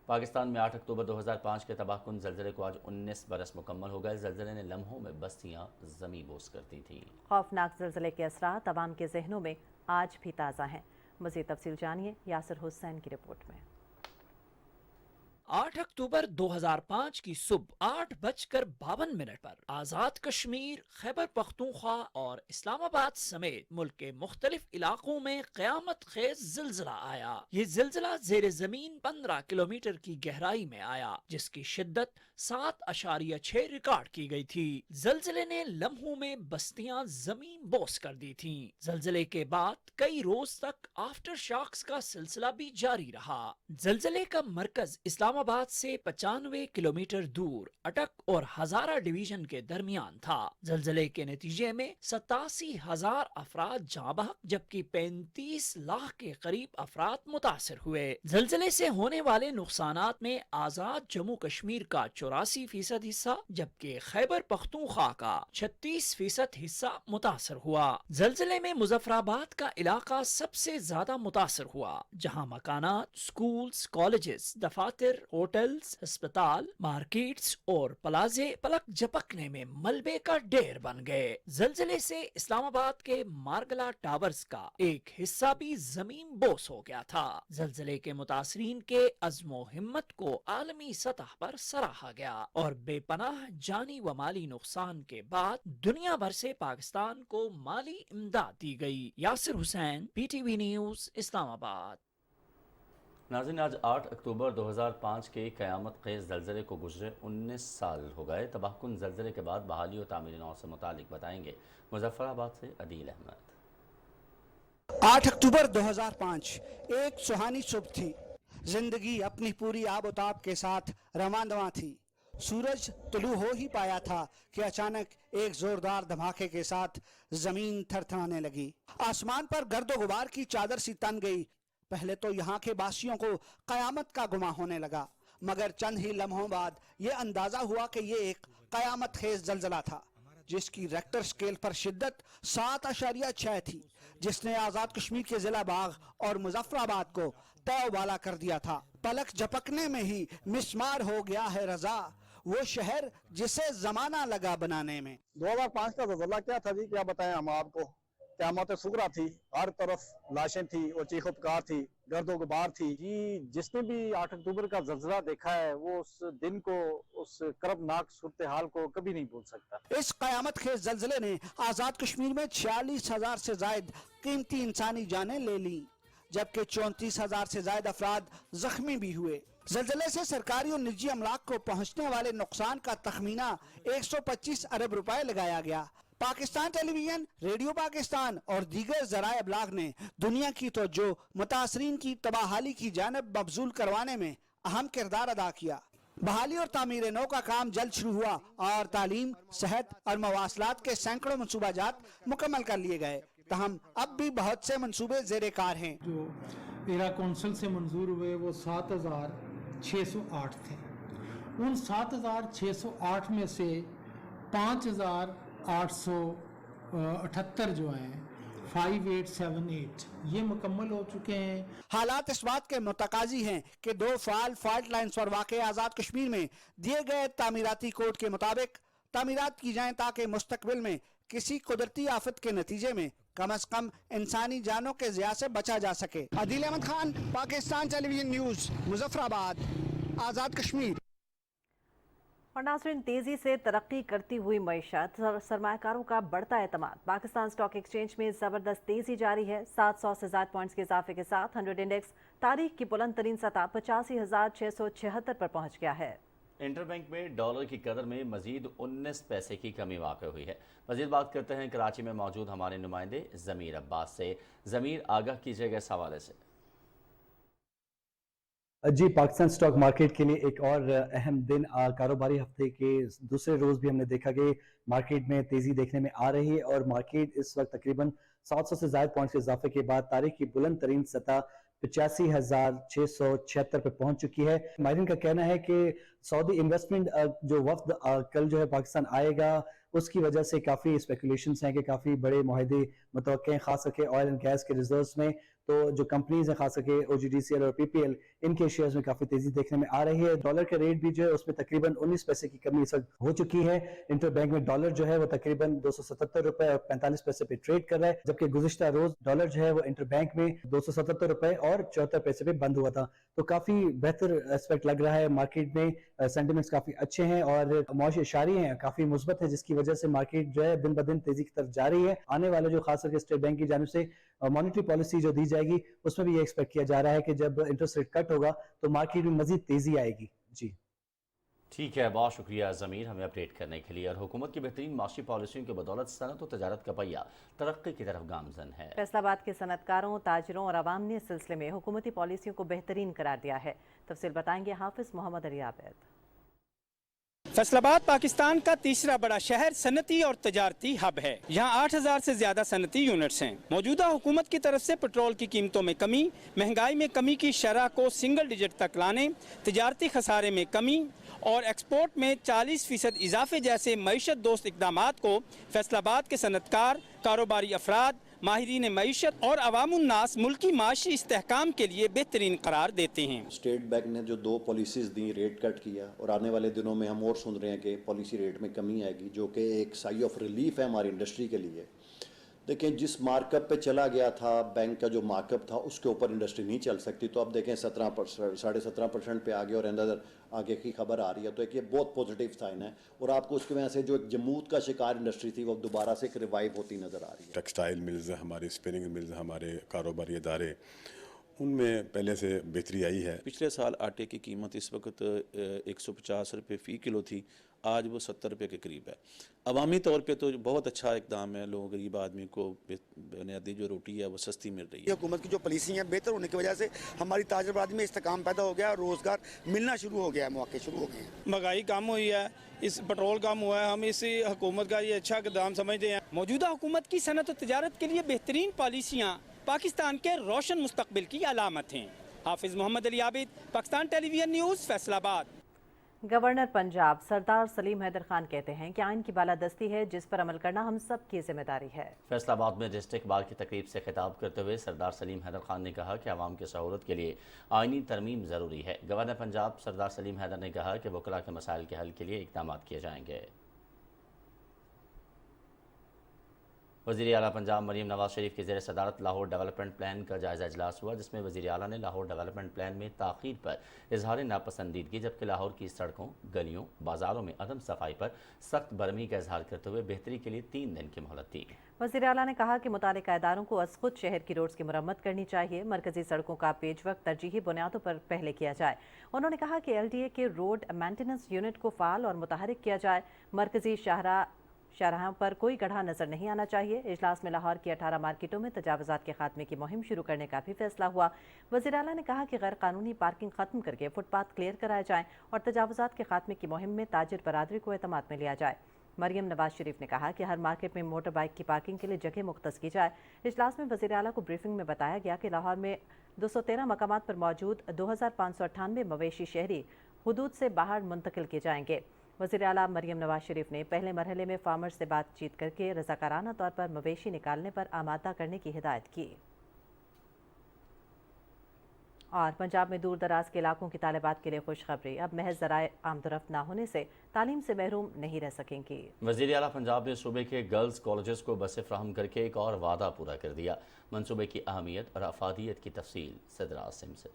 पाकिस्तान में 8 अक्टूबर 2005 के तबाहकुन ज़लज़ले को आज 19 बरस मुकम्मल हो गए। ज़लज़ले ने लम्हों में बस्तियां ज़मीं बोस कर दी थीं। खौफनाक ज़लज़ले के असरात अवाम के जहनों में आज भी ताज़ा हैं। मज़ीद तफसील जानिए यासिर हुसैन की रिपोर्ट में। 8 अक्टूबर 2005 की सुबह 8:52 पर आज़ाद कश्मीर, खैबर पख्तूनख्वा और इस्लामाबाद समेत मुल्क के मुख्तलिफ इलाकों में क़यामत खेज ज़िलज़िला आया। ये ज़िलज़िला ज़ेरे ज़मीन 15 किलोमीटर की गहराई में आया, जिसकी शिद्दत 7.6 रिकॉर्ड की गई थी। ज़िलज़िले ने लम्हों में बस्तियां ज़मीन बोस कर दी थीं। ज़िलज़िले के बाद कई रोज तक आफ्टर शॉक्स का सिलसिला भी जारी रहा। ज़िलज़िले का मरकज इस्लामाबाद आबद से 95 किलोमीटर दूर अटक और हजारा डिवीजन के दरमियान था। जलजले के नतीजे में 87,000 अफराद जाँ बहक जबकि 35 लाख के करीब अफराद मुतासर हुए। जलजले से होने वाले नुकसानात में आजाद जम्मू कश्मीर का 84% हिस्सा जबकि खैबर पख्तूनख्वा का 36% हिस्सा मुतासर हुआ। जलजले में मुजफ्फराबाद का इलाका सबसे ज्यादा मुतासर हुआ, जहां मकानात, स्कूल्स, कॉलेजेस, दफातर, होटल्स, अस्पताल, मार्केट्स और प्लाजे पलक झपकने में मलबे का ढेर बन गए। जलजले से इस्लामाबाद के मारगला टावर्स का एक हिस्सा भी जमीन बोस हो गया था। जलजले के मुतासरीन के अज़्मो हिम्मत को आलमी सतह पर सराहा गया और बेपनाह जानी व माली नुकसान के बाद दुनिया भर से पाकिस्तान को माली इमदाद दी गई। Yasir Hussain, PTV news, Islamabad. नाज़रीन, आज 8 अक्टूबर 2005 के क़यामत खेज़ ज़लज़ले को गुजरे 19 साल हो गए। तबाहकुन ज़लज़ले के बाद बहाली और तामीर नौ से मुतालिक बताएंगे मुजफ्फराबाद से अदील अहमद। 8 अक्टूबर 2005 एक सुहानी सुबह थी। जिंदगी अपनी पूरी आबोताब के साथ रवां थी। सूरज तुलू हो ही पाया था कि अचानक एक जोरदार धमाके के साथ जमीन थरथराने लगी। आसमान पर गर्दो गुबार की चादर सी तन गई। पहले तो यहाँ के बासियों को कयामत का गुमा होने लगा, मगर चंद ही लम्हों बाद ये अंदाजा हुआ कि ये एक कयामत खेज जलजला था, जिसकी रेक्टर स्केल पर शिद्दत 7.6 थी, जिसने आजाद कश्मीर के जिला बाग और मुजफ्फराबाद को तय वाला कर दिया था। पलक झपकने में ही मिस्मार हो गया है रजा, वो शहर जिसे जमाना लगा बनाने में। 2005 का ज़लज़ला क्या था जी, क्या बताएं हम आपको। क़यामत सुगरा थी, हर तरफ लाशें थी और चीखो पुकार थी, गर्दो गुबार थी जी। जिसने भी 8 अक्टूबर का ज़लज़ला देखा है वो उस दिन को, उस कर्बनाक सूरत हाल को कभी नहीं भूल सकता। इस कयामत के ज़लज़ले ने आजाद कश्मीर में 46,000 से जायद कीमती इंसानी जानें ले ली, जबकि 34,000 से जायद अफराद जख्मी भी हुए। ज़लज़ले से सरकारी और निजी अमलाक को पहुंचने वाले नुकसान का तखमीना 125 अरब रुपए लगाया गया। पाकिस्तान टेलीविजन, रेडियो पाकिस्तान और दीगर ज़राए अबलाग ने दुनिया की तवज्जो मुतासरीन की तबाहाली की जानब मबजूल करवाने में अहम किरदार अदा किया। बहाली और तामीर नौ का काम जल्द शुरू हुआ और तालीम, सेहत और मवासलात के सैकड़ों मनसूबाजात मुकम्मल कर लिए गए। तहम अब भी बहुत से मनसूबे ज़ेरे कार हैं। जो एरा कौंसिल से मंजूर हुए वो 7,608 थे। उन 7,608 में से 5,878 जो हैं 5878 ये मुकम्मल हो चुके हैं। हालात इस बात के मुतकाजी हैं कि 2 फाल फॉल्ट लाइन्स पर वाक़ आज़ाद कश्मीर में दिए गए तामीराती कोड के मुताबिक तामीरात की जाएं ताकि मुस्तकबिल में किसी कुदरती आफत के नतीजे में कम से कम इंसानी जानों के ज़िया से बचा जा सके। Adeel Ahmad Khan, Pakistan television news, Muzaffarabad, Azad Kashmir. और नाज़रीन, तेज़ी से तरक्की करती हुई मईशत, सरमाकारों का बढ़ता एतमाद। पाकिस्तान स्टॉक एक्सचेंज में ज़बरदस्त तेज़ी जारी है। 700 से ज़्यादा पॉइंट्स के इजाफे के साथ 100 इंडेक्स तारीख की बुलंद तरीन सतह 85,676 पर पहुँच गया है। इंटरबैंक में डॉलर की कदर में मजीद 19 पैसे की कमी वाक़ हुई है। मजीद बात करते हैं कराची में मौजूद हमारे नुमाइंदे ज़मीर अब्बास से। ज़मीर, आगाह कीजिएगा इस हवाले से। जी, पाकिस्तान स्टॉक मार्केट के लिए एक और अहम दिन, कारोबारी हफ्ते के दूसरे रोज़ भी हमने देखा कि मार्केट में तेज़ी देखने में आ रही है और मार्केट इस वक्त तकरीबन 700 से ज़्यादा पॉइंट्स के इजाफे के बाद तारीख की बुलंद तरीन सतह 85,676 पे पहुंच चुकी है। माहिरीन का कहना है कि सऊदी इन्वेस्टमेंट जो वफ्द कल जो है पाकिस्तान आएगा, उसकी वजह से काफ़ी स्पेकुलेशंस हैं कि काफ़ी बड़े मुआहदे मुतवक्के हैं, खास करके ऑयल एंड गैस के रिजर्व्स में। तो जो कंपनीज हैं, खास करके OGDCL और PPL, इनके शेयर्स में काफ़ी तेज़ी देखने में आ रही है। डॉलर का रेट भी जो है उसमें तकरीबन 19 पैसे की कमी इस वक्त हो चुकी है। इंटरबैंक में डॉलर जो है वो तकरीबन 277 रुपए और 45 पैसे पे ट्रेड कर रहा है, जबकि गुज़िश्ता रोज डॉलर जो है वो इंटरबैंक में 277 रुपए और 74 पैसे पे बंद हुआ था। तो काफ़ी बेहतर एस्पेक्ट लग रहा है मार्केट में। सेंटिमेंट्स काफ़ी अच्छे हैं और मौश इशारे हैं काफ़ी मुस्बत है, जिसकी वजह से मार्केट जो है दिन ब दिन तेज़ी की तरफ जा रही है। आने वाले जो खास करके स्टेट बैंक की जानिब से मॉनेटरी पॉलिसी जो दी जाएगी, उसमें भी ये एक्सपेक्ट किया जा रहा है कि जब इंटरेस्ट रेट कट होगा तो मार्केट में मजीद तेजी आएगी। जी ठीक है, बहुत शुक्रिया ज़मीर हमें अपडेट करने के लिए। और हुकूमत की बेहतरीन माशी पॉलिसियों की बदौलत सनत और तजारत का पहिया तरक्की की तरफ गामजन है। फैसलाबाद के सनतकारों, ताजरों और आवाम ने इस सिलसिले में हुकूमती पॉलिसियों को बेहतरीन करार दिया है। तफसील बताएंगे हाफिज मोहम्मद अली आबिद। फैसलाबाद पाकिस्तान का तीसरा बड़ा शहर सनती और तजारती हब है। यहाँ 8000 से ज्यादा सनती यूनिट्स हैं। मौजूदा हुकूमत की तरफ से पेट्रोल की कीमतों में कमी, महंगाई में कमी की शरह को सिंगल डिजिट तक लाने, तजारती खसारे में कमी और एक्सपोर्ट में 40% इजाफे जैसे मईशत दोस्त इकदामात को फैसलाबाद के सनतकार, कारोबारी अफराद, माहिरीन मईशत और अवामुन्नास मुल्की माशी इस्तेहकाम के लिए बेहतरीन करार देते हैं। स्टेट बैंक ने जो 2 पॉलिसीज़ दी, रेट कट किया और आने वाले दिनों में हम और सुन रहे हैं कि पॉलिसी रेट में कमी आएगी, जो कि एक साई ऑफ रिलीफ है हमारी इंडस्ट्री के लिए। देखें, जिस मार्कअप पे चला गया था बैंक का, जो मार्कअप था उसके ऊपर इंडस्ट्री नहीं चल सकती, तो अब देखें 17.5% पे आ गया और अंदर आगे की खबर आ रही है, तो एक ये बहुत पॉजिटिव साइन है। और आपको उसकी वजह से जो एक जमूत का शिकार इंडस्ट्री थी वो दोबारा से एक रिवाइव होती नज़र आ रही है। टेक्सटाइल मिल्स, हमारे स्पिनिंग मिल्स, हमारे कारोबारी इदारे, उनमें पहले से बेहतरी आई है। पिछले साल आटे की कीमत इस वक्त 150 रुपये फ़ी किलो थी, आज वो 70 रुपये के करीब है। अवामी तौर पे तो बहुत अच्छा इकदाम है, लोग गरीब आदमी को बुनियादी जो रोटी है वो सस्ती मिल रही है। हुकूमत की जो पॉलिसी है बेहतर होने की वजह से हमारी ताजरबाजी में इस्तेकाम पैदा हो गया और रोज़गार मिलना शुरू हो गया है, मौके शुरू हो गए हैं। महंगाई कम हुई है, इस पेट्रोल कम हुआ है, हम इसी हुकूमत का ये अच्छा इकदाम समझते हैं। मौजूदा हुकूमत की सनत और तजारत के लिए बेहतरीन पॉलिसियाँ पाकिस्तान के रोशन मुस्तकबिल की अलामत हैं। Hafiz Mohammad Ali Abid, Pakistan television news, Faisalabad. Governor Punjab Sardar Saleem Haider Khan कहते हैं कि आइन की बालादस्ती है जिस पर अमल करना हम सब की जिम्मेदारी है। फैसलाबाद में डिस्ट्रिक्ट बार की तकरीब से खिताब करते हुए सरदार सलीम हैदर खान ने कहा कि आवाम की सहूलत के लिए आइनी तरमीम ज़रूरी है। गवर्नर पंजाब सरदार सलीम हैदर ने कहा कि वकला के मसाइल के हल के लिए इक़दाम किए जाएंगे। वज़ीर आला पंजाब मरीम नवाज शरीफ की ज़ेर सदारत लाहौर डेवलपमेंट प्लान का जायज़ा इजलास हुआ, जिसमें वज़ीर आला ने लाहौर डेवलपमेंट प्लान में ताख़ीर पर इजहार नापसंदीदगी, जबकि लाहौर की सड़कों, गलियों, बाज़ारों में अदम सफाई पर सख्त बरहमी का इजहार करते हुए बेहतरी के लिए 3 दिन की मोहलत दी। वज़ीर आला ने कहा कि मुतालिका इदारों को अज़ खुद शहर की रोड्स की मरम्मत करनी चाहिए। मरकजी सड़कों का पेज वक्त तरजीही बुनियादों पर पहले किया जाए। उन्होंने कहा कि LDA के रोड मेंटेनेंस यूनिट को फ़ाल और मुतहरिक किया जाए। मरकजी शाहराहों पर कोई गड्ढा नजर नहीं आना चाहिए। इजलास में लाहौर की 18 मार्केटों में तजावुज़ात के खात्मे की मुहिम शुरू करने का भी फैसला हुआ। वज़ीर आला ने कहा कि गैर कानूनी पार्किंग खत्म करके फुटपाथ क्लियर कराए जाएं और तजावुज़ात के खात्मे की मुहिम में ताजिर बरादरी को एतमाद में लिया जाए। मरियम नवाज शरीफ ने कहा कि हर मार्केट में मोटर बाइक की पार्किंग के लिए जगह मुख्तस की जाए। इजलास में वज़ीर आला को ब्रीफिंग में बताया गया कि लाहौर में 213 मकामात पर मौजूद 2598 मवेशी शहरी हुदूद से बाहर मुंतकिल किए जाएंगे। वज़ीर आला मरियम नवाज शरीफ ने पहले मरहले में फार्मर्स से बातचीत करके रज़ाकाराना तौर पर मवेशी निकालने पर आमादा करने की हिदायत की। और पंजाब में दूर दराज के इलाकों की तालिबात के लिए खुशखबरी, अब महज ज़राए आमदरफ्त न होने से तालीम से महरूम नहीं रह सकेंगी। वज़ीर आला पंजाब ने सूबे के गर्ल्स कॉलेजेस को बसें फ्राहम करके एक और वादा पूरा कर दिया। मंसूबे की अहमियत और अफादियत की तफसील सदर आसिम से।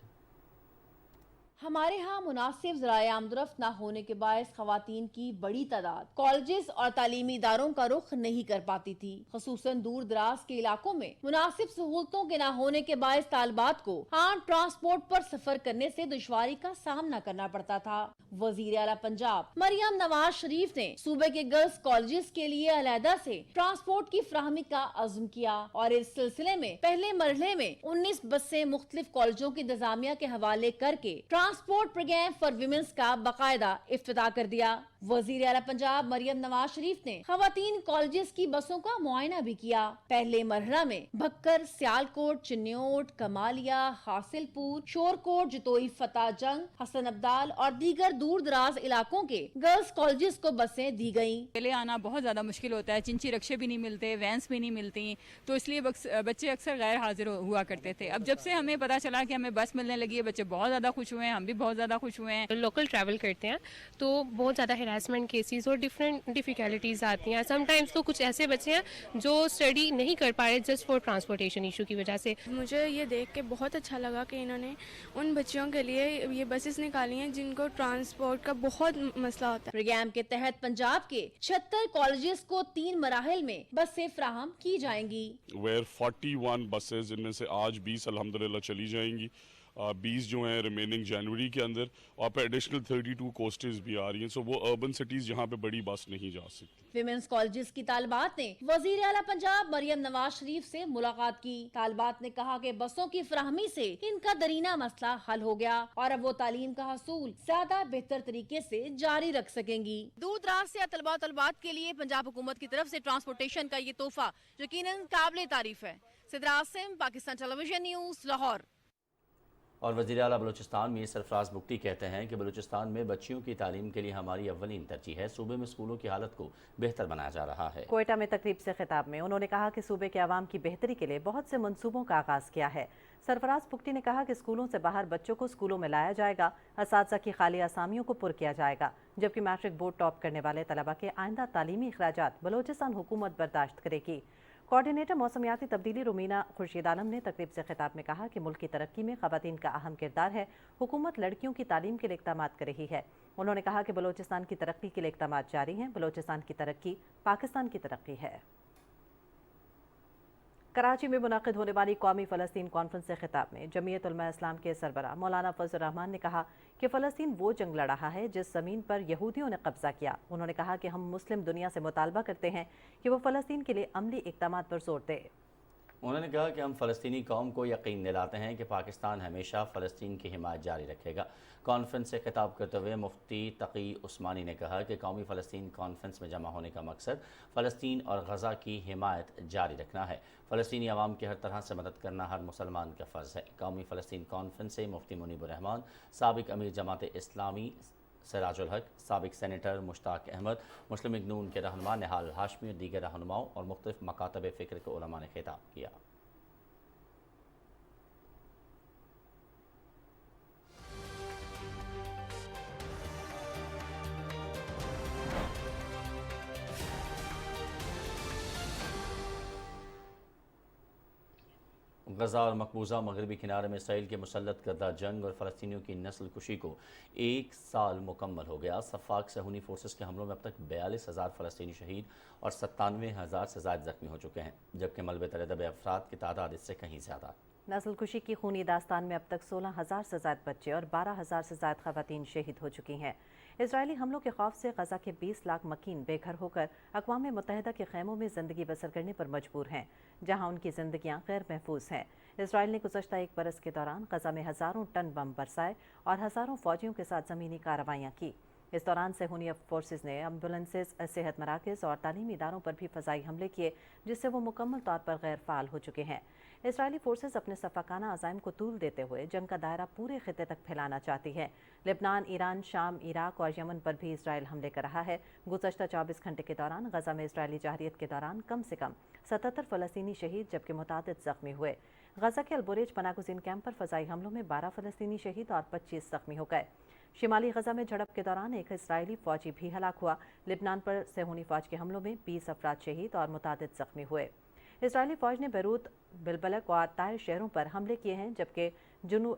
हमारे यहाँ मुनासिब ज़राए आमदरफ्त न होने के बायस ख़वातीन की बड़ी तादाद कॉलेजेस और तालीमी इदारों का रुख नहीं कर पाती थी। ख़ुसूसन दूर दराज के इलाकों में मुनासिब सहूलतों के न होने के बायस तालिबात को आम ट्रांसपोर्ट पर सफर करने से दुश्वारी का सामना करना पड़ता था। वज़ीर आला पंजाब मरियम नवाज शरीफ ने सूबे के गर्ल्स कॉलेजेस के लिए अलहदा से ट्रांसपोर्ट की फ्राहमी का अज़्म किया और इस सिलसिले में पहले मरहले में 19 बसें मुख्तलिफ कॉलेजों की इंतजामिया के हवाले करके ट्रांसपोर्ट प्रोग्राम फॉर विमेंस का बाकायदा इफ्तिताह कर दिया। वज़ीर आला पंजाब मरियम नवाज शरीफ ने खवातीन कॉलेजेस की बसों का मुआयना भी किया। पहले मरहला में भक्कर, सियालकोट, चिन्योट, कमालिया, हासिलपुर, शोरकोट, जतोई, फतेह जंग, हसन अब्दाल और दीगर दूर दराज इलाकों के गर्ल्स कॉलेजेस को बसें दी गयी। पहले आना बहुत ज्यादा मुश्किल होता है, चिंची रक्शे भी नहीं मिलते, वैन्स भी नहीं मिलती, तो इसलिए बच्चे अक्सर गैर हाजिर हुआ करते थे। अब जब से हमें पता चला कि हमें बस मिलने लगी है, बच्चे बहुत ज्यादा खुश हुए हैं, हम भी बहुत ज़्यादा खुश हुए हैं। लोकल ट्रैवल करते हैं तो बहुत ज़्यादा हैरेसमेंट केसेस और डिफरेंट डिफ़िकल्टीज़ आती हैं। समटाइम्स तो कुछ ऐसे बच्चे हैं जो स्टडी नहीं कर पा रहे जस्ट फॉर ट्रांसपोर्टेशन इशू की वजह से। मुझे ये देख के बहुत अच्छा लगा कि इन्होंने उन बच्चों के लिए ये बसेस निकाली हैं जिनको ट्रांसपोर्ट का बहुत मसला होता है। प्रोग्राम के तहत पंजाब के 76 कॉलेजेस को 3 मराहिल में बसें फ्राहम की जाएंगी। वेयर 41 बसेज, इनमें से आज 20 अल्हम्दुलिल्लाह चली जाएंगी 20 जो हैं रिमेनिंग जनवरी के अंदर, और पे एडिशनल 32 कोस्टेज भी आ रही हैं। सो वो अर्बन सिटीज़ जहाँ पे बड़ी बस नहीं जा सकती। विमेंस कॉलेजेस की तालिबात ने वजीर आला पंजाब मरियम नवाज शरीफ से मुलाकात की। तालिबात ने कहा कि बसों की फराहमी से इनका दरीना मसला हल हो गया और अब वो तालीम का हसूल ज्यादा बेहतर तरीके से जारी रख सकेंगी। दूर दराज से तलबात के लिए पंजाब हुकूमत की तरफ से ट्रांसपोर्टेशन का ये तोहफा यकीनन काबिल तारीफ है। Sidra Asim, Pakistan television news, Lahore. और वज़ीर आला बलूचिस्तान मीर सरफराज बुगटी कहते हैं कि बलूचिस्तान में बच्चियों की तालीम के लिए हमारी अव्वलीन तरजीह है। सूबे में स्कूलों की हालत को बेहतर बनाया जा रहा है। कोयटा में तकरीब से खिताब में उन्होंने कहा कि सूबे के आवाम की बेहतरी के लिए बहुत से मंसूबों का आगाज़ किया है। सरफराज बुगटी ने कहा कि स्कूलों से बाहर बच्चों को स्कूलों में लाया जाएगा, असातिज़ा की खाली असामियों को पुर किया जाएगा, जबकि मैट्रिक बोर्ड टॉप करने वाले तलबा के आइंदा तालीमी अखराजात बलूचिस्तान हुकूमत बर्दाश्त करेगी। कोऑर्डिनेटर मौसमियाती तब्दीली रुमीना खुर्शीद आलम ने तकरीब से खिताब में कहा कि मुल्क की तरक्की में ख़वातीन का अहम किरदार है। हुकूमत लड़कियों की तालीम के लिए इक़दामात कर रही है। उन्होंने कहा कि बलूचिस्तान की तरक्की के लिए इक़दामात जारी हैं। बलूचिस्तान की तरक्की पाकिस्तान की तरक्की है। कराची में मुनक़िद होने वाली कौमी फ़लस्तीन कॉन्फ्रेंस से खिताब में जमीयत उलमा इस्लाम के सरबराह मौलाना फजल रहमान ने कहा कि फ़लस्तीन वो जंग लड़ रहा है जिस ज़मीन पर यहूदियों ने कब्ज़ा किया। उन्होंने कहा कि हम मुस्लिम दुनिया से मुतालबा करते हैं कि वो फ़लस्तीन के लिए अमली इक़दामात पर जोर दे। उन्होंने कहा कि हम फ़लस्तीनी कौम को यकीन दिलाते हैं कि पाकिस्तान हमेशा फ़लस्तीन की हिमायत जारी रखेगा। कॉन्फ्रेंस से खिताब करते हुए मुफ्ती तकी उस्मानी ने कहा कि कौमी फ़लस्तीन कॉन्फ्रेंस में जमा होने का मकसद फ़लस्तीन और गज़ा की हिमायत जारी रखना है। फ़लस्तीनी आवाम की हर तरह से मदद करना हर मुसलमान का फ़र्ज़ है। कौमी फ़लस्तीन कॉन्फ्रेंस से मुफ्ती मुनीबुर रहमान, साबिक़ अमीर जमात इस्लामी सिराजुल हक, साबिक़ सेनेटर मुश्ताक अहमद, मुस्लिम लीग नून के रहनुमा निहाल हाशमी और दीगर रहनुमाओं और मुख्तलिफ मकातब फ़िक्र के उलमा ने खिताब किया। गज़ा और मकबूजा मगरबी किनारे में इसराइल के मुसल्लत करदा जंग और फ़लस्तीनियों की नस्ल कुशी को 1 साल मुकम्मल हो गया। सफ़ाक सहूनी फोर्सेस के हमलों में अब तक 42,000 फ़लस्तीनी शहीद और 97,000 से ज़ायद ज़ख्मी हो चुके हैं, जबकि मलबे तले दबे अफराद की तादाद इससे कहीं ज़्यादा। नस्ल कुशी की खूनी दास्तान में अब तक 16,000 से ज़ायद बच्चे और 12,000 से ज़ायद ख़वातीन शहीद हो चुकी हैं। इजरायली हमलों के खौफ से गज़ा के 20 लाख मकीन बेघर होकर अक़वाम मुत्तहिदा के खैमों में ज़िंदगी बसर करने पर मजबूर हैं, जहाँ उनकी ज़िंदगियाँ गैर महफूज हैं। इजराइल ने गुज़श्ता 1 बरस के दौरान गज़ा में हज़ारों टन बम बरसाए और हज़ारों फ़ौजियों के साथ ज़मीनी कार्रवाइयाँ की। इस दौरान सहूनी फोर्सेस ने एम्बुलेंसेज, सेहत मराकज़ और तालीमी इदारों पर भी फ़ज़ाई हमले किए, जिससे वो मुकम्मल तौर पर गैर फ़ाल हो चुके हैं। इजरायली फोर्सेस अपने सफ़ाकाना अज़ाइम को तूल देते हुए जंग का दायरा पूरे खिते तक फैलाना चाहती है। लेबनान, ईरान, शाम, इराक और यमन पर भी इसराइल हमले कर रहा है। गुज़श्ता 24 घंटे के दौरान गज़ा में इसराइली जाहिरियत के दौरान कम से कम 77 फ़लस्तीनी शहीद जबकि मुतादिद ज़ख्मी हुए। गज़ा के अलबुरेज पनागुज़ीन कैंप पर फ़ज़ाई हमलों में 12 फ़लस्तीनी शहीद और 25 ज़ख्मी हो गए। शिमाली गज़ा में झड़प के दौरान एक इसराइली फ़ौजी भी हलाक हुआ। लिबनान पर सहूनी फ़ौज के हमलों में 20 अफराद शहीद और मुतादिद ज़ख्मी हुए। इसराइली फ़ौज ने बैरूत, बिलबलक और ताइर शहरों पर हमले किए हैं, जबकि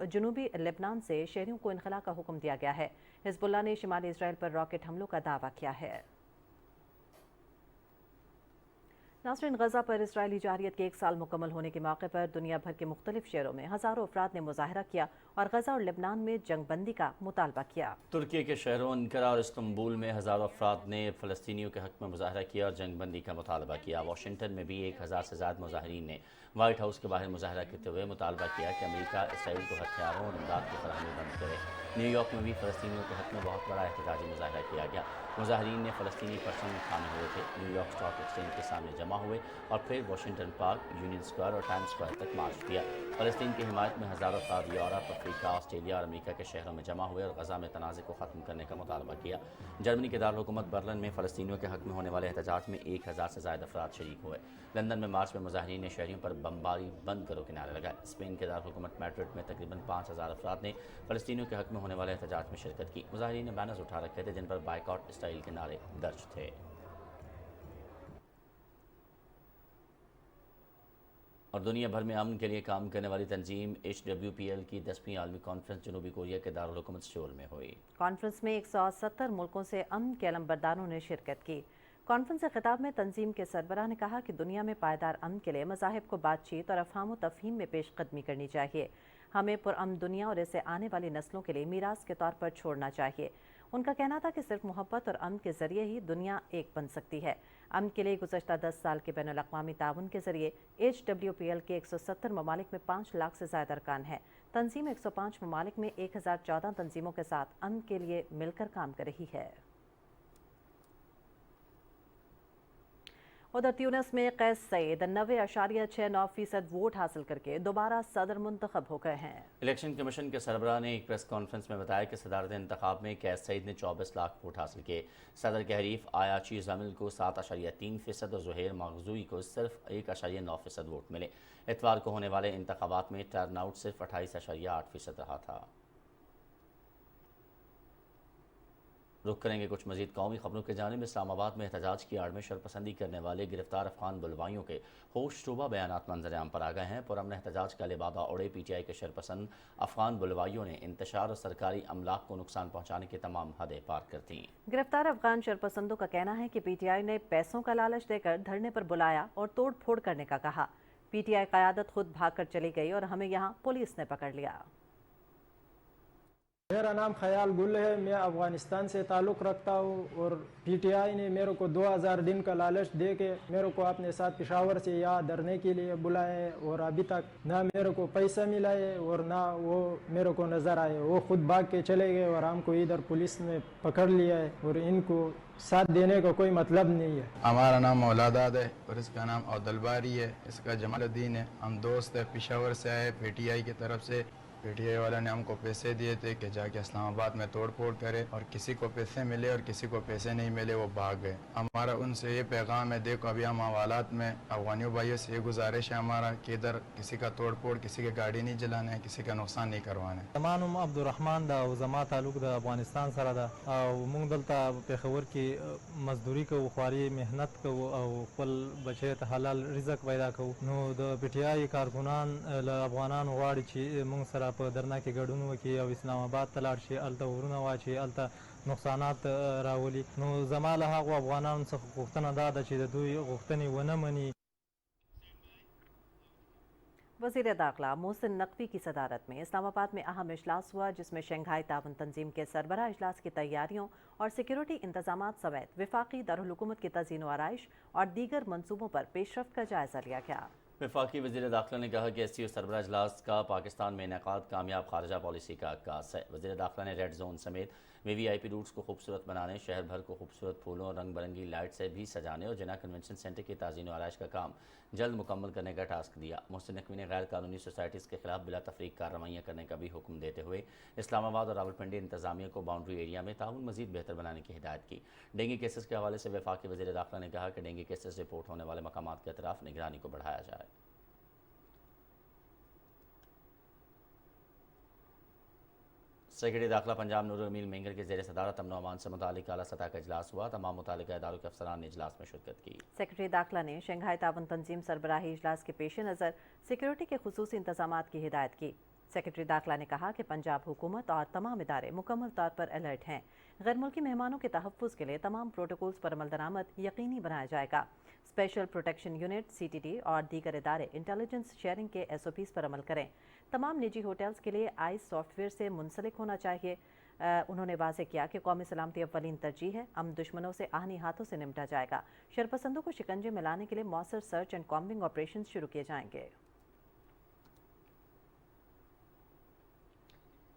जनूबी लेबनान से शहरियों को इनखला का हुक्म दिया गया है। हिज़्बुल्लाह ने शिमाली इसराइल पर रॉकेट हमलों का दावा किया है। नाज़रीन, गज़ा पर इसराइली जाहिरियत के 1 साल मुकम्मल होने के मौके पर दुनिया भर के मुख्तलिफ शहरों में हज़ारों अफराद ने मुजाहरा किया और गज़ा और लेबनान में जंगबंदी का मुतालबा किया। तुर्की के शहरों अंकारा और इस्तंबुल में हज़ारों अफराद ने फ़लस्तीनियों के हक़ में मुजाहरा किया और जंगबंदी का मुतालबा किया। वाशिंगटन में भी 1000 से ज़्यादा मुजाहिरीन ने वाइट हाउस के बाहर मुजाहरा करते हुए मुतालबा किया कि अमेरिका इसराइल को हथियारों और इमदाद की फराहमी बंद करे। न्यूयॉर्क में भी फ़लस्तीनियों के हक़ में बहुत बड़ा एहतजाजी मुजाहरा किया गया। मुजाहिरीन ने फ़लस्तीनी परचम उठाने हुए थे, न्यूयॉर्क स्टॉक एक्सचेंज के सामने जमा हुए और फिर वाशिंगटन पार्क, यूनियन स्क्वायर और टाइम्स स्क्वायर तक मार्च किया। फ़लस्तीन की हिमायत में हज़ारों अफराद यूरोप, अफ्रीका, ऑस्ट्रेलिया और अमेरिका के शहरों में जमा हुए और गज़ा में तनाज़े को ख़त्म करने का मुतालबा किया। जर्मनी के दारहुकूमत बर्लिन में फ़लस्तीनियों के हक़ में होने वाले एहतजाज में 1000 से ज़ायद अफराद शरीक हुए। लंदन में मार्च में मुजाहिरीन ने शहरियों पर बमबारी बंद करो के नारे लगाए। स्पेन के दारहुकूमत मैड्रिड में तकरीबन 5000 अफराद ने फ़लस्तीनियों के हक़ में होने वाले एहतजाज में शिरकत की। मुजाहिरीन ने बैनर्स उठा रखे थे जिन पर बाइकआउट स्टाइल के नारे दर्ज थे। और दुनिया भर में अमन के लिए काम करने वाली तंजीम HWPL की 10वीं आलमी कॉन्फ्रेंस जनूबी कोरिया के दारुल-हुकूमत सियोल में हुई। कॉन्फ्रेंस में 170 मुल्कों से अमन के अलमबरदारों ने शिरकत की। कॉन्फ्रेंस से खिताब में तंजीम के सरबराह ने कहा कि दुनिया में पायदार अमन के लिए मज़ाहिब को बातचीत और अफ़हाम व तफ़हीम में पेश कदमी करनी चाहिए। हमें पुरअमन दुनिया और इसे आने वाली नस्लों के लिए मीरास के तौर पर छोड़ना चाहिए। उनका कहना था कि सिर्फ मोहब्बत और अमन के जरिए ही दुनिया एक बन सकती है। अमन के लिए गुज़श्ता 10 साल के बैनुल-अक़वामी ताउन के जरिए HWPL के 170 ममालिक में 5 लाख से ज़्यादा अरकान हैं। तंजीम 105 ममालिक में 1014 तंजीमों के साथ अमन के लिए मिलकर काम कर रही है। उधर ट्यूनिस में कैस सईद 90.69% वोट हासिल करके दोबारा सदर मुंतखब हो गए हैं। इलेक्शन कमीशन के सरबराह ने एक प्रेस कॉन्फ्रेंस में बताया कि सदारती इंतखाब में कैस सईद ने 24 लाख वोट हासिल किए। सदर के हरीफ आयाची जमील को 7.3% और ज़ुहैर मखजूई को सिर्फ 1.9% वोट मिले। इतवार को होने वाले इंतखाबात में टर्न आउट सिर्फ 28.8% रहा था। रुक करेंगे कुछ मजीद कौमी खबरों के जानिब। इस्लामाबाद में एहतजाज की आड़ में शरपसंदी करने वाले गिरफ्तार अफगान बुलवाइयों के होशरुबा बयानात मंजर-आम पर आ गए हैं। पुरअमन एहतजाज का लिबादा ओढ़े PTI के शरपसंद अफगान बुलवाइयों ने इंतशार और सरकारी अमलाक को नुकसान पहुँचाने की तमाम हदें पार कर दी। गिरफ्तार अफगान शरपसंदों का कहना है कि PTI ने पैसों का लालच देकर धरने पर बुलाया और तोड़ फोड़ करने का कहा। PTI क़यादत खुद भाग कर चली गई और हमें यहाँ पुलिस ने पकड़ लिया। मेरा नाम ख्याल गुल है, मैं अफ़गानिस्तान से ताल्लुक़ रखता हूँ और PTI ने मेरे को 2000 दिन का लालच दे के मेरे को अपने साथ पेशावर से यहाँ धरने के लिए बुलाया है और अभी तक ना मेरे को पैसा मिला है और ना वो मेरे को नज़र आए। वो खुद भाग के चले गए और हमको इधर पुलिस ने पकड़ लिया है और इनको साथ देने का कोई मतलब नहीं है। हमारा नाम मौलादाद है और इसका नाम अब्दुलबारी है, इसका जमालुद्दीन है। हम दोस्त है, पेशावर से आए। PTI की तरफ से PTI वाला ने हमको पैसे दिए थे कि जाके इस्लामाबाद में तोड़ फोड़ करे और किसी को पैसे मिले और किसी को पैसे नहीं मिले, वो भाग गए। हमारा उनसे ये पैगाम है, देखो अभी हम हवालात में अफगानियों भाइयों से ये गुजारिश है हमारा कि इधर किसी का तोड़ फोड़, किसी की गाड़ी नहीं जलाना है, किसी का नुकसान नहीं करवाना है। तमाम अब्दुलरहमान दा और जमा ताल्लुक दा अफगानिस्तान सरा दा और मूंग दलता पेशवर की मजदूरी को ख्वारी मेहनत को और फल बचे हलाल रिजक पैदा को नो द PTI कारकुनान अफगानान वाड़ी छी मूंग सरा पर धरना के गडून वकी और इस्लामाबाद तलाड़ शे अलता वरुना वाची अलता नुकसानात रावली नो जमाला हा अफगानान से गुफ्तना दादा छी दुई गुफ्तनी वनमनी। वज़ीर दाखिला मोहसिन नकवी की सदारत में इस्लामाबाद में अहम इजलास हुआ, जिसमें शंघाई ताउन तंजीम के सरबराह इजलास की तैयारियों और सिक्योरिटी इंतजामात समेत विफाकी दारुल-हुकूमत की तज़ीन व आराइश और दीगर मंसूबों पर पेशरफ्त का जायजा लिया गया। वफाकी वज़ीर दाखिला ने कहा कि SCO सरबराह इजलास का पाकिस्तान में इनेकाद कामयाब खारजा पॉलिसी का अक्कास है। वज़ीर दाखिला ने रेड जोन समेत VVIP रूट्स को खूबसूरत बनाने, शहर भर को खूबसूरत फूलों और रंग बिरंगी लाइट से भी सजाने और जिना कन्वेंशन सेंटर की ताज़ीन व आराइश का काम जल्द मुकम्मल करने का टास्क दिया। मोहसिन नकवी ने गैर कानूनी सोसाइटीज़ के खिलाफ बिला तफरीक कार्रवाइयाँ करने का भी हुक्म देते हुए इस्लामाबाद और रावलपिंडी इंतजामिया को बाउंड्री एरिया में ताउन मज़ीद बेहतर बनाने की हिदायत की। डेंगू केसेस के हवाले से वफाकी वज़ीर दाखिला ने कहा कि डेंगू केसेस रिपोर्ट होने वाले मकामात के अतराफ निगरानी को बढ़ाया जाए। सेक्रेटरी दाखिला पंजाब नूरुल अमीन मेंगर के ज़ेर सदारत अमन अमान से मुतालिक आला सतह का इजलास हुआ। तमाम मुतालिका इदारों के अफसरान ने इजलास में शिरकत की। सेक्रेटरी दाखिला ने शंघाई ताउन तंजीम सरबराही इजलास के पेश नज़र सिक्योरिटी के खुसूसी इंतजामात की हिदायत की। सेक्रेटरी दाखिला ने कहा कि पंजाब हुकूमत और तमाम इदारे मुकम्मल तौर पर अलर्ट हैं। गैर मुल्की मेहमानों के तहफ़्फ़ुज़ के लिए तमाम प्रोटोकॉल्स पर अमल दरामद यकीनी बनाया जाएगा। स्पेशल प्रोटेक्शन यूनिट, CTT और दीगर इदारे इंटेलिजेंस शेयरिंग के SOPs पर अमल करें। तमाम निजी होटल्स के लिए आइस सॉफ्टवेयर से मुंसलिक होना चाहिए। उन्होंने वाज़ेह किया कि कौमी सलामती अव्वलीन तरजीह है। दुश्मनों से आहनी हाथों से निपटा जाएगा। शरपसंदों को शिकंजे में लाने के लिए मौसर सर्च एंड कॉम्बिंग ऑपरेशन शुरू किए जाएंगे।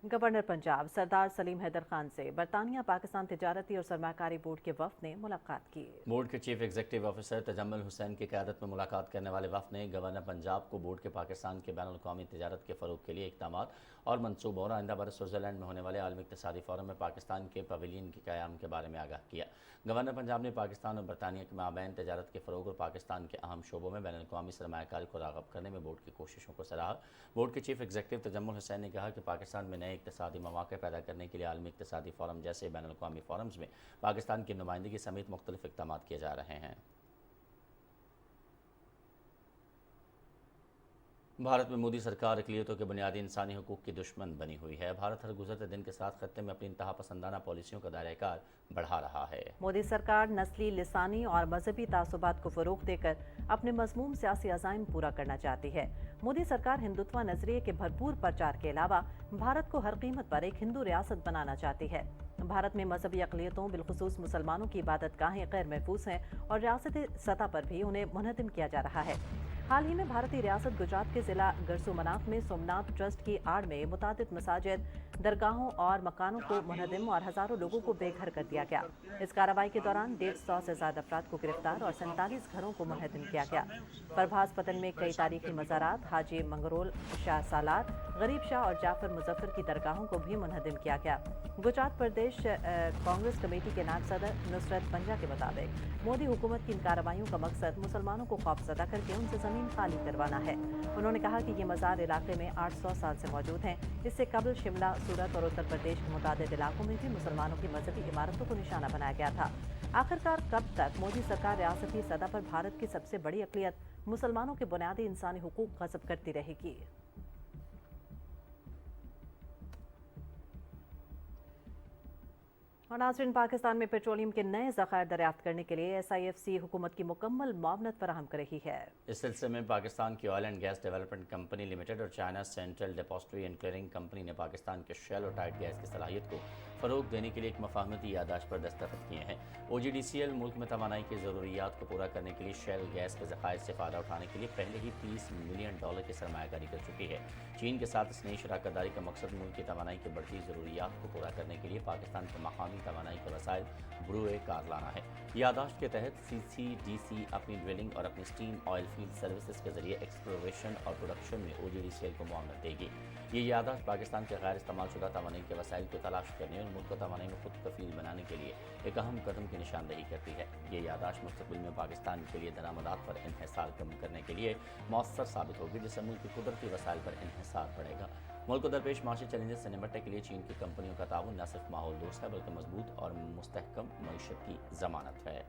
गवर्नर पंजाब सरदार सलीम हैदर खान से बरतानिया पाकिस्तान तिजारती और सरमाकारी बोर्ड के वफ़द ने मुलाकात की। बोर्ड के chief executive officer Tajammul Hussain की क़यादत में मुलाकात करने वाले वफ़द ने गवर्नर पंजाब को बोर्ड के पाकिस्तान के बैनुल-अक़वामी तिजारत के फ़रोग़ के लिए इक़दामात और मनसूबों और आइंदा बरस स्विट्ज़रलैंड में होने वाले आलमी इक़्तिसादी फ़ोरम में पाकिस्तान के पवेलियन के क़याम के बारे में आगाह किया। गवर्नर पंजाब ने पाकिस्तान और बरतानिया के माबैन तिजारत के फ़रोग़ और पाकिस्तान के अहम शोबों में बैनुल-अक़वामी सरमायाकारी को राग़ब करने में बोर्ड की कोशिशों को सराहा। बोर्ड के चीफ एग्जीक्यूटिव तजम्मुल हुसैन ने कहा कि पाकिस्तान में नए इक़्तिसादी मौक़े पैदा करने के लिए आलमी इक़्तिसादी फ़ोरम जैसे बैनुल-अक़वामी फ़ोरम्स में पाकिस्तान की नुमाइंदगी समेत मुख्तलिफ इक़दामात किए जा रहे हैं। भारत में मोदी सरकार अक़लियतों के बुनियादी इंसानी हकूक़ की दुश्मन बनी हुई है। भारत हर गुज़रते दिन के साथ खत्ते में अपनी इंतहा पसंदाना पॉलिसियों का दायरा-ए-कार बढ़ा रहा है। मोदी सरकार नस्ली, लिसानी और मजहबी तासुबात को फ़रोग़ देकर अपने मज़मूम सियासी अज़ाइम पूरा करना चाहती है। मोदी सरकार हिंदुत्व नज़रिए के भरपूर प्रचार के अलावा भारत को हर कीमत पर एक हिंदू रियासत बनाना चाहती है। भारत में मजहबी अक़लियतों बिलखुसूस मुसलमानों की इबादत गाहें गैर महफूज हैं और रियासती सतह पर भी उन्हें मुनहदिम किया जा रहा है। हाल ही में भारतीय रियासत गुजरात के जिला गरसूमनाख में सोमनाथ ट्रस्ट की आड़ में मुतादिद मसाजिद, दरगाहों और मकानों को मुनहदिम और हज़ारों लोगों को बेघर कर दिया गया। इस कार्रवाई के दौरान 150 से ज़्यादा अफराद को गिरफ्तार और 47 घरों को मुनहदिम किया गया। प्रभास पतन में कई तारीखी मज़ारात, हाजी मंगरोल शाह सालार, गरीब शाह और जाफर मुजफ्फर की दरगाहों को भी मुनहदिम किया गया। गुजरात प्रदेश कांग्रेस कमेटी के नायब सदर नुसरत पंजा के मुताबिक मोदी हुकूमत की इन कार्रवाइयों का मकसद मुसलमानों को खौफजदा करके उनसे ज़मीन खाली करवाना है। उन्होंने कहा कि ये मज़ार इलाके में 800 साल से मौजूद हैं। इससे कबल शिमला, सूरत और उत्तर प्रदेश के मुतादिद इलाकों में भी मुसलमानों की मजहबी इमारतों को निशाना बनाया गया था। आखिरकार कब तक मोदी सरकार रियासती सतह पर भारत की सबसे बड़ी अक़लियत मुसलमानों के बुनियादी इंसानी हुकूक गस्ब करती रहेगी? और नाज़रीन, पाकिस्तान में पेट्रोलियम के नए ज़खायर दरियाफ्त करने के लिए SIFC हुकूमत की मुकम्मल मुआवनत फराहम कर रही है। इस सिलसिले में पाकिस्तान की oil and gas development company limited और China central depository and clearing company ने पाकिस्तान के शेल और टाइट गैस की सलाहियत को फ़रोग़ देने के लिए एक मफाहमती यादाश्त पर दस्तखत किए हैं। OGDCL मुल्क में तवानाई की ज़रूरियात को पूरा करने के लिए शेल गैस के ज़खायर से फ़ायदा उठाने के लिए पहले ही $30 मिलियन की सरमायाकारी कर चुकी है। चीन के साथ इस नई शराकतदारी का मकसद मुल्क की तवानाई की बढ़ती ज़रूरियात को पूरा करने के लिए पाकिस्तान के मकामी तवानाई के वसाइल बरूए कार लाना है। यादाश्त के तहत CCDC अपनी ड्रिलिंग और अपनी स्टीम ऑयल फील्ड सर्विसेज के जरिए एक्सप्लोरेशन और प्रोडक्शन में OGDCL को मुआवनत देगी। ये यादाश्त पाकिस्तान के गैर इस्तेमाल शुदा तवानाई के वसाइल को तलाश करने और मुल्क को तवानाई में खुद कफील बनाने के लिए एक अहम कदम की निशानदेही करती है। ये यादाश्त मुस्तक़बिल में पाकिस्तान के लिए दरामदात पर इन्हिसार कम करने के लिए मौसर साबित होगी, जिससे मुल्क की कुदरती वसाइल पर इन्हिसार बढ़ेगा। मुल्क को दरपेश माशी चैलेंजेस से निपटने के लिए चीन की कंपनियों का ताउन न सिर्फ माहौल दोस्त है बल्कि मजबूत और मुस्तहकम मईशत की ज़मानत है।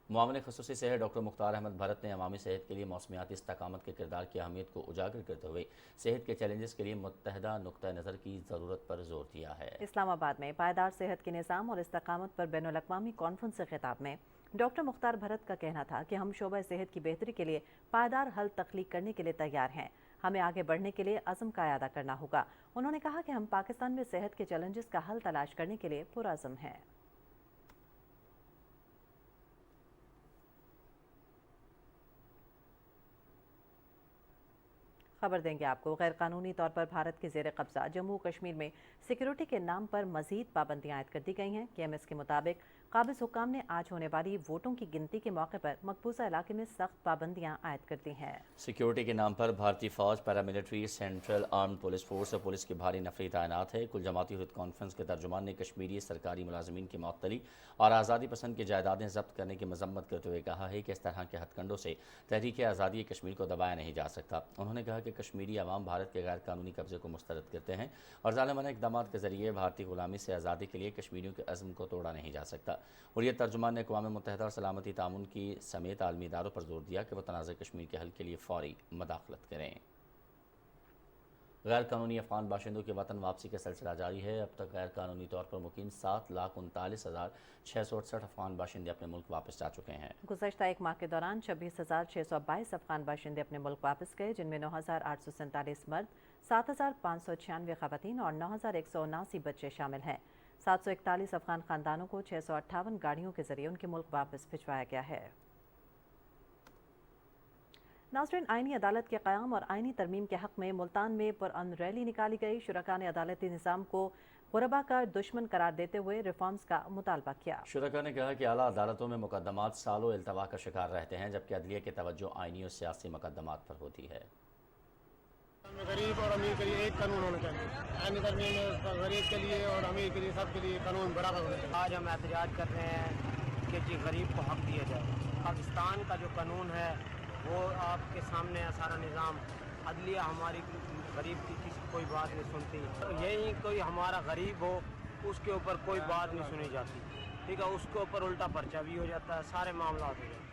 मुआविन ख़ुसूसी सेहत डॉक्टर मुख्तार अहमद भरत ने अवामी सेहत के लिए मौसमियाती इस्तकामत के किरदार की अहमियत को उजागर करते हुए सेहत के चैलेंजेस के लिए मुत्तहदा नुक्ता नज़र की ज़रूरत पर जोर दिया है। इस्लामाबाद में पायदार सेहत के निज़ाम और इस्तकामत पर बैनुल-अक़वामी कॉन्फ्रेंस से खिताब में डॉक्टर मुख्तार भरत का कहना था कि हम शोबा सेहत की बेहतरी के लिए पायदार हल तख्लीक करने के लिए तैयार हैं। हमें आगे बढ़ने के लिए अज़म का अदा करना होगा। उन्होंने कहा कि हम पाकिस्तान में सेहत के चैलेंजेस का हल तलाश करने के लिए पुरअज़म हैं। खबर देंगे आपको। गैर कानूनी तौर पर भारत के ज़ेर कब्जा जम्मू कश्मीर में सिक्योरिटी के नाम पर मजीद पाबंदियां आयद कर दी गई हैं। KMS के मुताबिक काबिज हुक्काम ने आज होने वाली वोटों की गिनती के मौके पर मकबूजा इलाके में सख्त पाबंदियां आयद कर दी हैं। सिक्योरिटी के नाम पर भारतीय फौज, paramilitary, central armed police force और पुलिस की भारी नफरी तैनात है। कुल जमाती हुर्रियत कॉन्फ्रेंस के तर्जुमान ने कश्मीरी सरकारी मुलाजमीन की मअतली और आज़ादी पसंद की जायदादें जब्त करने की मजम्मत करते हुए कहा है कि इस तरह के हथकंडों से तहरीक आज़ादी कश्मीर को दबाया नहीं जा सकता। उन्होंने कहा कि कश्मीरी अवाम भारत के गैर कानूनी कब्जे को मुस्तरद करते हैं और ज़ालिमाना इक़दाम के ज़रिए भारतीय गुलामी से आज़ादी के लिए कश्मीरियों के अज़्म को तोड़ा नहीं जा सकता। और ये तर्जुमान ने अक़वाम मुत्तहिदा और सलामती तामुन की समेत आलमी इदारों पर जोर दिया कि वह तनाज़ कश्मीर के हल के लिए फ़ौरी मदाखलत करें। गैर कानूनी अफ़गान बाशिंदों की वतन वापसी का सिलसिला जारी है। अब तक गैर कानूनी तौर पर मुकीम 7,39,668 अफ़गान बाशिंदे अपने मुल्क वापस जा चुके हैं। गुज़श्ता एक माह के दौरान 26,622 अफ़गान बाशिंदे अपने मुल्क वापस गए, जिनमें 9,847 मर्द, 7,596 ख़वातीन और 9,179 बच्चे शामिल हैं। 741 अफ़गान ख़ानदानों को 658 गाड़ियों के जरिए उनके मुल्क वापस भिजवाया गया है। नाज़रीन, आइनी अदालत के क़याम और आइनी तरमीम के हक़ में मुल्तान में पुरअमन रैली निकाली गई। शुरका ने अदालती निज़ाम को गुरबा का दुश्मन करार देते हुए रिफॉर्म्स का मुतालबा किया। शुरका ने कहा कि आला अदालतों में मुकदमात सालों इल्तवा का शिकार रहते हैं, जबकि अदलिया की तवज्जो आइनी और सियासी मुकदमात पर होती है। गरीब और अमीर के लिए एक कानून होना चाहिए। आइनी तरमीम में गरीब के लिए और अमीर के लिए सबके लिए कानून बराबर होना चाहिए। आज हम एहतजाज कर रहे हैं कि जी गरीब को हक दिया जाए। पाकिस्तान का जो कानून है वो आपके सामने है सारा निज़ाम। अदलिया हमारी गरीब की किसी कोई बात नहीं सुनती। यही कोई हमारा गरीब हो उसके ऊपर कोई बात नहीं सुनी जाती। ठीक है, उसके ऊपर उल्टा पर्चा भी हो जाता है, सारे मामला हो जाते हैं।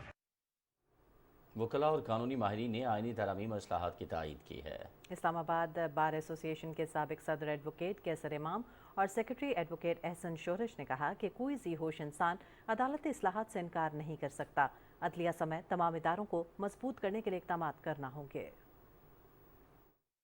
वकला और कानूनी माहिरीन ने आईनी तरमीम और इस्लाहात की तायीद की है। इस्लामाबाद बार एसोसिएशन के साबिक सदर एडवोकेट कैसर इमाम और सेक्रेटरी एडवोकेट एहसन शोरश ने कहा कि कोई जी होश इंसान अदालती इस्लाहात से इनकार नहीं कर सकता। अदलिया समेत तमाम इदारों को मजबूत करने के लिए इक़दाम करना होंगे।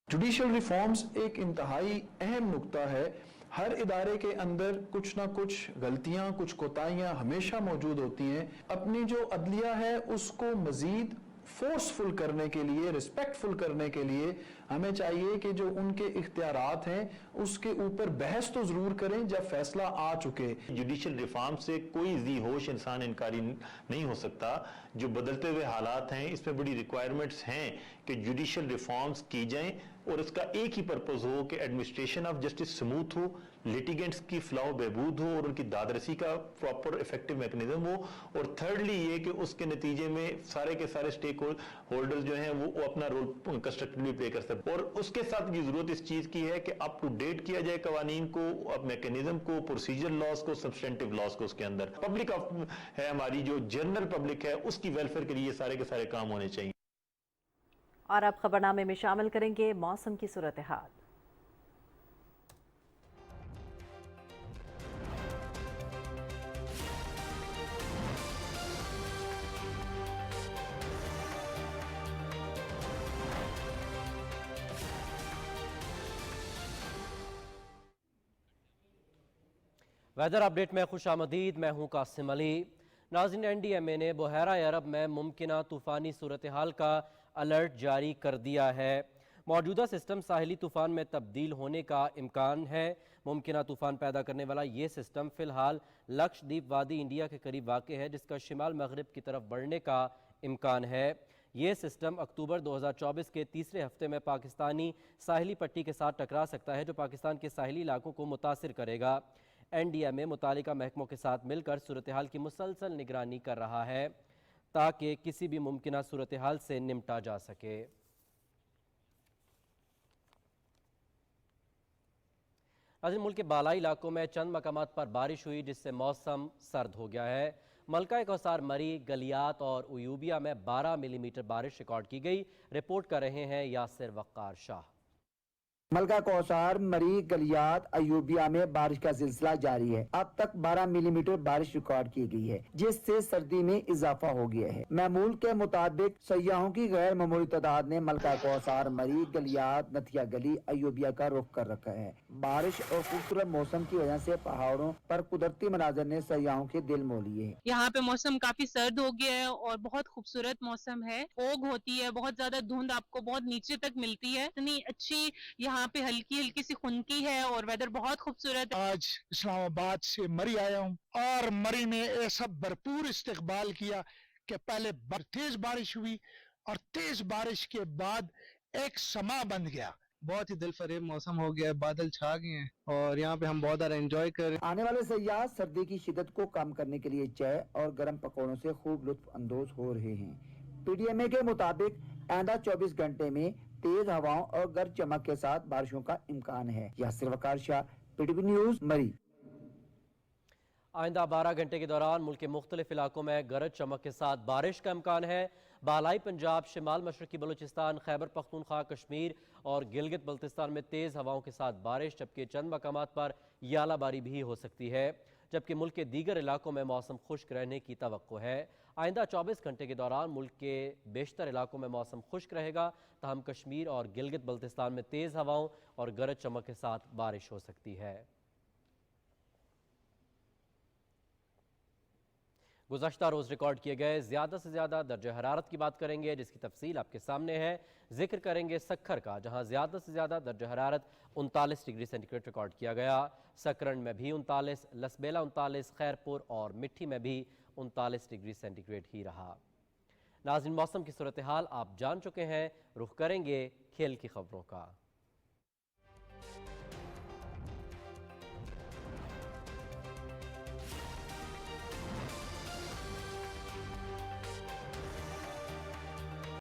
जुडिशल रिफॉर्म्स एक इंतहाई अहम नुक्ता है। हर इदारे के अंदर कुछ ना कुछ गलतियां, कुछ कोताहियां हमेशा मौजूद होती हैं। अपनी जो अदलिया है उसको मजीद फोर्सफुल करने के लिए, रिस्पेक्टफुल करने के लिए हमें चाहिए कि जो उनके इख्तियारात हैं उसके ऊपर बहस तो जरूर करें जब फैसला आ चुके। जुडिशल रिफॉर्म से कोई जी होश इंसान इनकारी नहीं हो सकता। जो बदलते हुए हालात हैं इसमें बड़ी रिक्वायरमेंट्स हैं कि जुडिशल रिफॉर्म्स की जाएं और इसका एक ही पर्पस हो कि एडमिनिस्ट्रेशन ऑफ जस्टिस स्मूथ हो, लिटिगेंट्स की फलाह बहबूद हो और उनकी दादरसी का प्रॉपर इफेक्टिव मैकेनिज्म हो, और थर्डली ये कि उसके नतीजे में सारे के सारे स्टेक होल्डर्स जो हैं वो अपना रोल कंस्ट्रक्टिवली प्ले कर सकते। और उसके साथ की जरूरत इस चीज की है कि अप टू डेट किया जाए कवानीन को, मैकेनिज्म को, प्रोसीजर लॉस को, सब्सटेंटिव लॉस को। उसके अंदर पब्लिक है, हमारी जो जनरल पब्लिक है उसकी वेलफेयर के लिए सारे के सारे काम होने चाहिए। और अब खबरनामे में शामिल करेंगे मौसम की सूरत हाल। वेदर अपडेट में खुशामदीद, मैं हूं कासिम अली। नाज़रीन, NDMA ने बहरा अरब में मुमकिना तूफ़ानी सूरत हाल का अलर्ट जारी कर दिया है। मौजूदा सिस्टम साहिली तूफ़ान में तब्दील होने का इम्कान है। मुमकिना तूफ़ान पैदा करने वाला ये सिस्टम फ़िलहाल लक्षद्वीप वादी इंडिया के करीब वाक़ है, जिसका शिमाल मगरिब की तरफ बढ़ने का इम्कान है। ये सिस्टम अक्टूबर 2024 के तीसरे हफ्ते में पाकिस्तानी साहिली पट्टी के साथ टकरा सकता है, जो पाकिस्तान के साहिली इलाकों को मुतासिर करेगा। NDMA मुतालिका महकमों के साथ मिलकर सूरत हाल की मुसलसल निगरानी कर रहा है ताकि किसी भी मुमकिना सूरत हाल से निपटा जा सके। नाज़रीन, मुल्क के बालाई इलाकों में चंद मकामात पर बारिश हुई, जिससे मौसम सर्द हो गया है। मलका कौसार, मरी, गलियात और उयूबिया में 12 मिलीमीटर बारिश रिकॉर्ड की गई। रिपोर्ट कर रहे हैं यासिर वक्कार शाह। मलका कौसार, मरी, गलियात, अयूबिया में बारिश का सिलसिला जारी है। अब तक 12 मिलीमीटर बारिश रिकॉर्ड की गई है, जिससे सर्दी में इजाफा हो गया है। महमूल के मुताबिक सयाहों की गैर मामूली तादाद ने मलका कौसार, मरी, गलियात, नथिया गली, अयूबिया का रुख कर रखा है। बारिश और खूबसूरत मौसम की वजह से पहाड़ों पर कुदरती मनाजर ने सयाहों के दिल मोह लिए हैं। यहाँ पे मौसम काफी सर्द हो गया है और बहुत खूबसूरत मौसम है। ओग होती है, बहुत ज्यादा धुंध आपको बहुत नीचे तक मिलती है। इतनी अच्छी यहाँ पे हल्की हल्की सी खुनकी है और वेदर बहुत खूबसूरत है। आज इस्लामाबाद से मरी आया हूँ और मरी में ऐसा भरपूर इस्तकबाल किया कि पहले तेज बारिश हुई और तेज बारिश के बाद एक समा बन गया। बहुत ही दिलफरेब मौसम हो गया है, बादल छा गए हैं और यहाँ पे हम बहुत ज्यादा एंजॉय कर रहे हैं। आने वाले सयाह सर्दी की शिद्दत को कम करने के लिए चाय और गर्म पकौड़ों से खूब लुत्फ अंदोज हो रहे हैं। PDMA के मुताबिक आइंदा 24 घंटे में तेज हवाओं और गरज चमक के साथ बारिशों का इम्कान है। यासिर वकार शाह, PTV न्यूज, मरी। आइंदा 12 घंटे के दौरान मुल्क के मुख्तलिफ इलाकों में गरज चमक के साथ बारिश का इम्कान है। बालाई पंजाब, शिमाल मशरकी बलूचिस्तान, खैबर पख्तूनख्वा, कश्मीर और गिलगित बल्तिस्तान में तेज़ हवाओं के साथ बारिश, जबकि चंद मकामात पर यालाबारी भी हो सकती है। जबकि मुल्क के दीगर इलाकों में मौसम खुश्क रहने की तवक्को है। आइंदा 24 घंटे के दौरान मुल्क के बेशतर इलाकों में मौसम खुश्क रहेगा, तहम कश्मीर और गिलगित बल्तिस्तान में तेज़ हवाओं और गरज चमक के साथ बारिश हो सकती है। गुज़श्ता रोज़ रिकॉर्ड किए गए ज़्यादा से ज़्यादा दर्जा हरारत की बात करेंगे, जिसकी तफसील आपके सामने है। जिक्र करेंगे सक्खर का, जहां ज़्यादा से ज़्यादा दर्जा हरारत 39 डिग्री सेंटीग्रेड रिकॉर्ड किया गया। सकरन में भी 39, लसबेला 39, खैरपुर और मिट्टी में भी 39 डिग्री सेंटीग्रेड ही रहा। नाज़रीन, मौसम की सूरत हाल आप जान चुके हैं, रुख करेंगे खेल की खबरों का।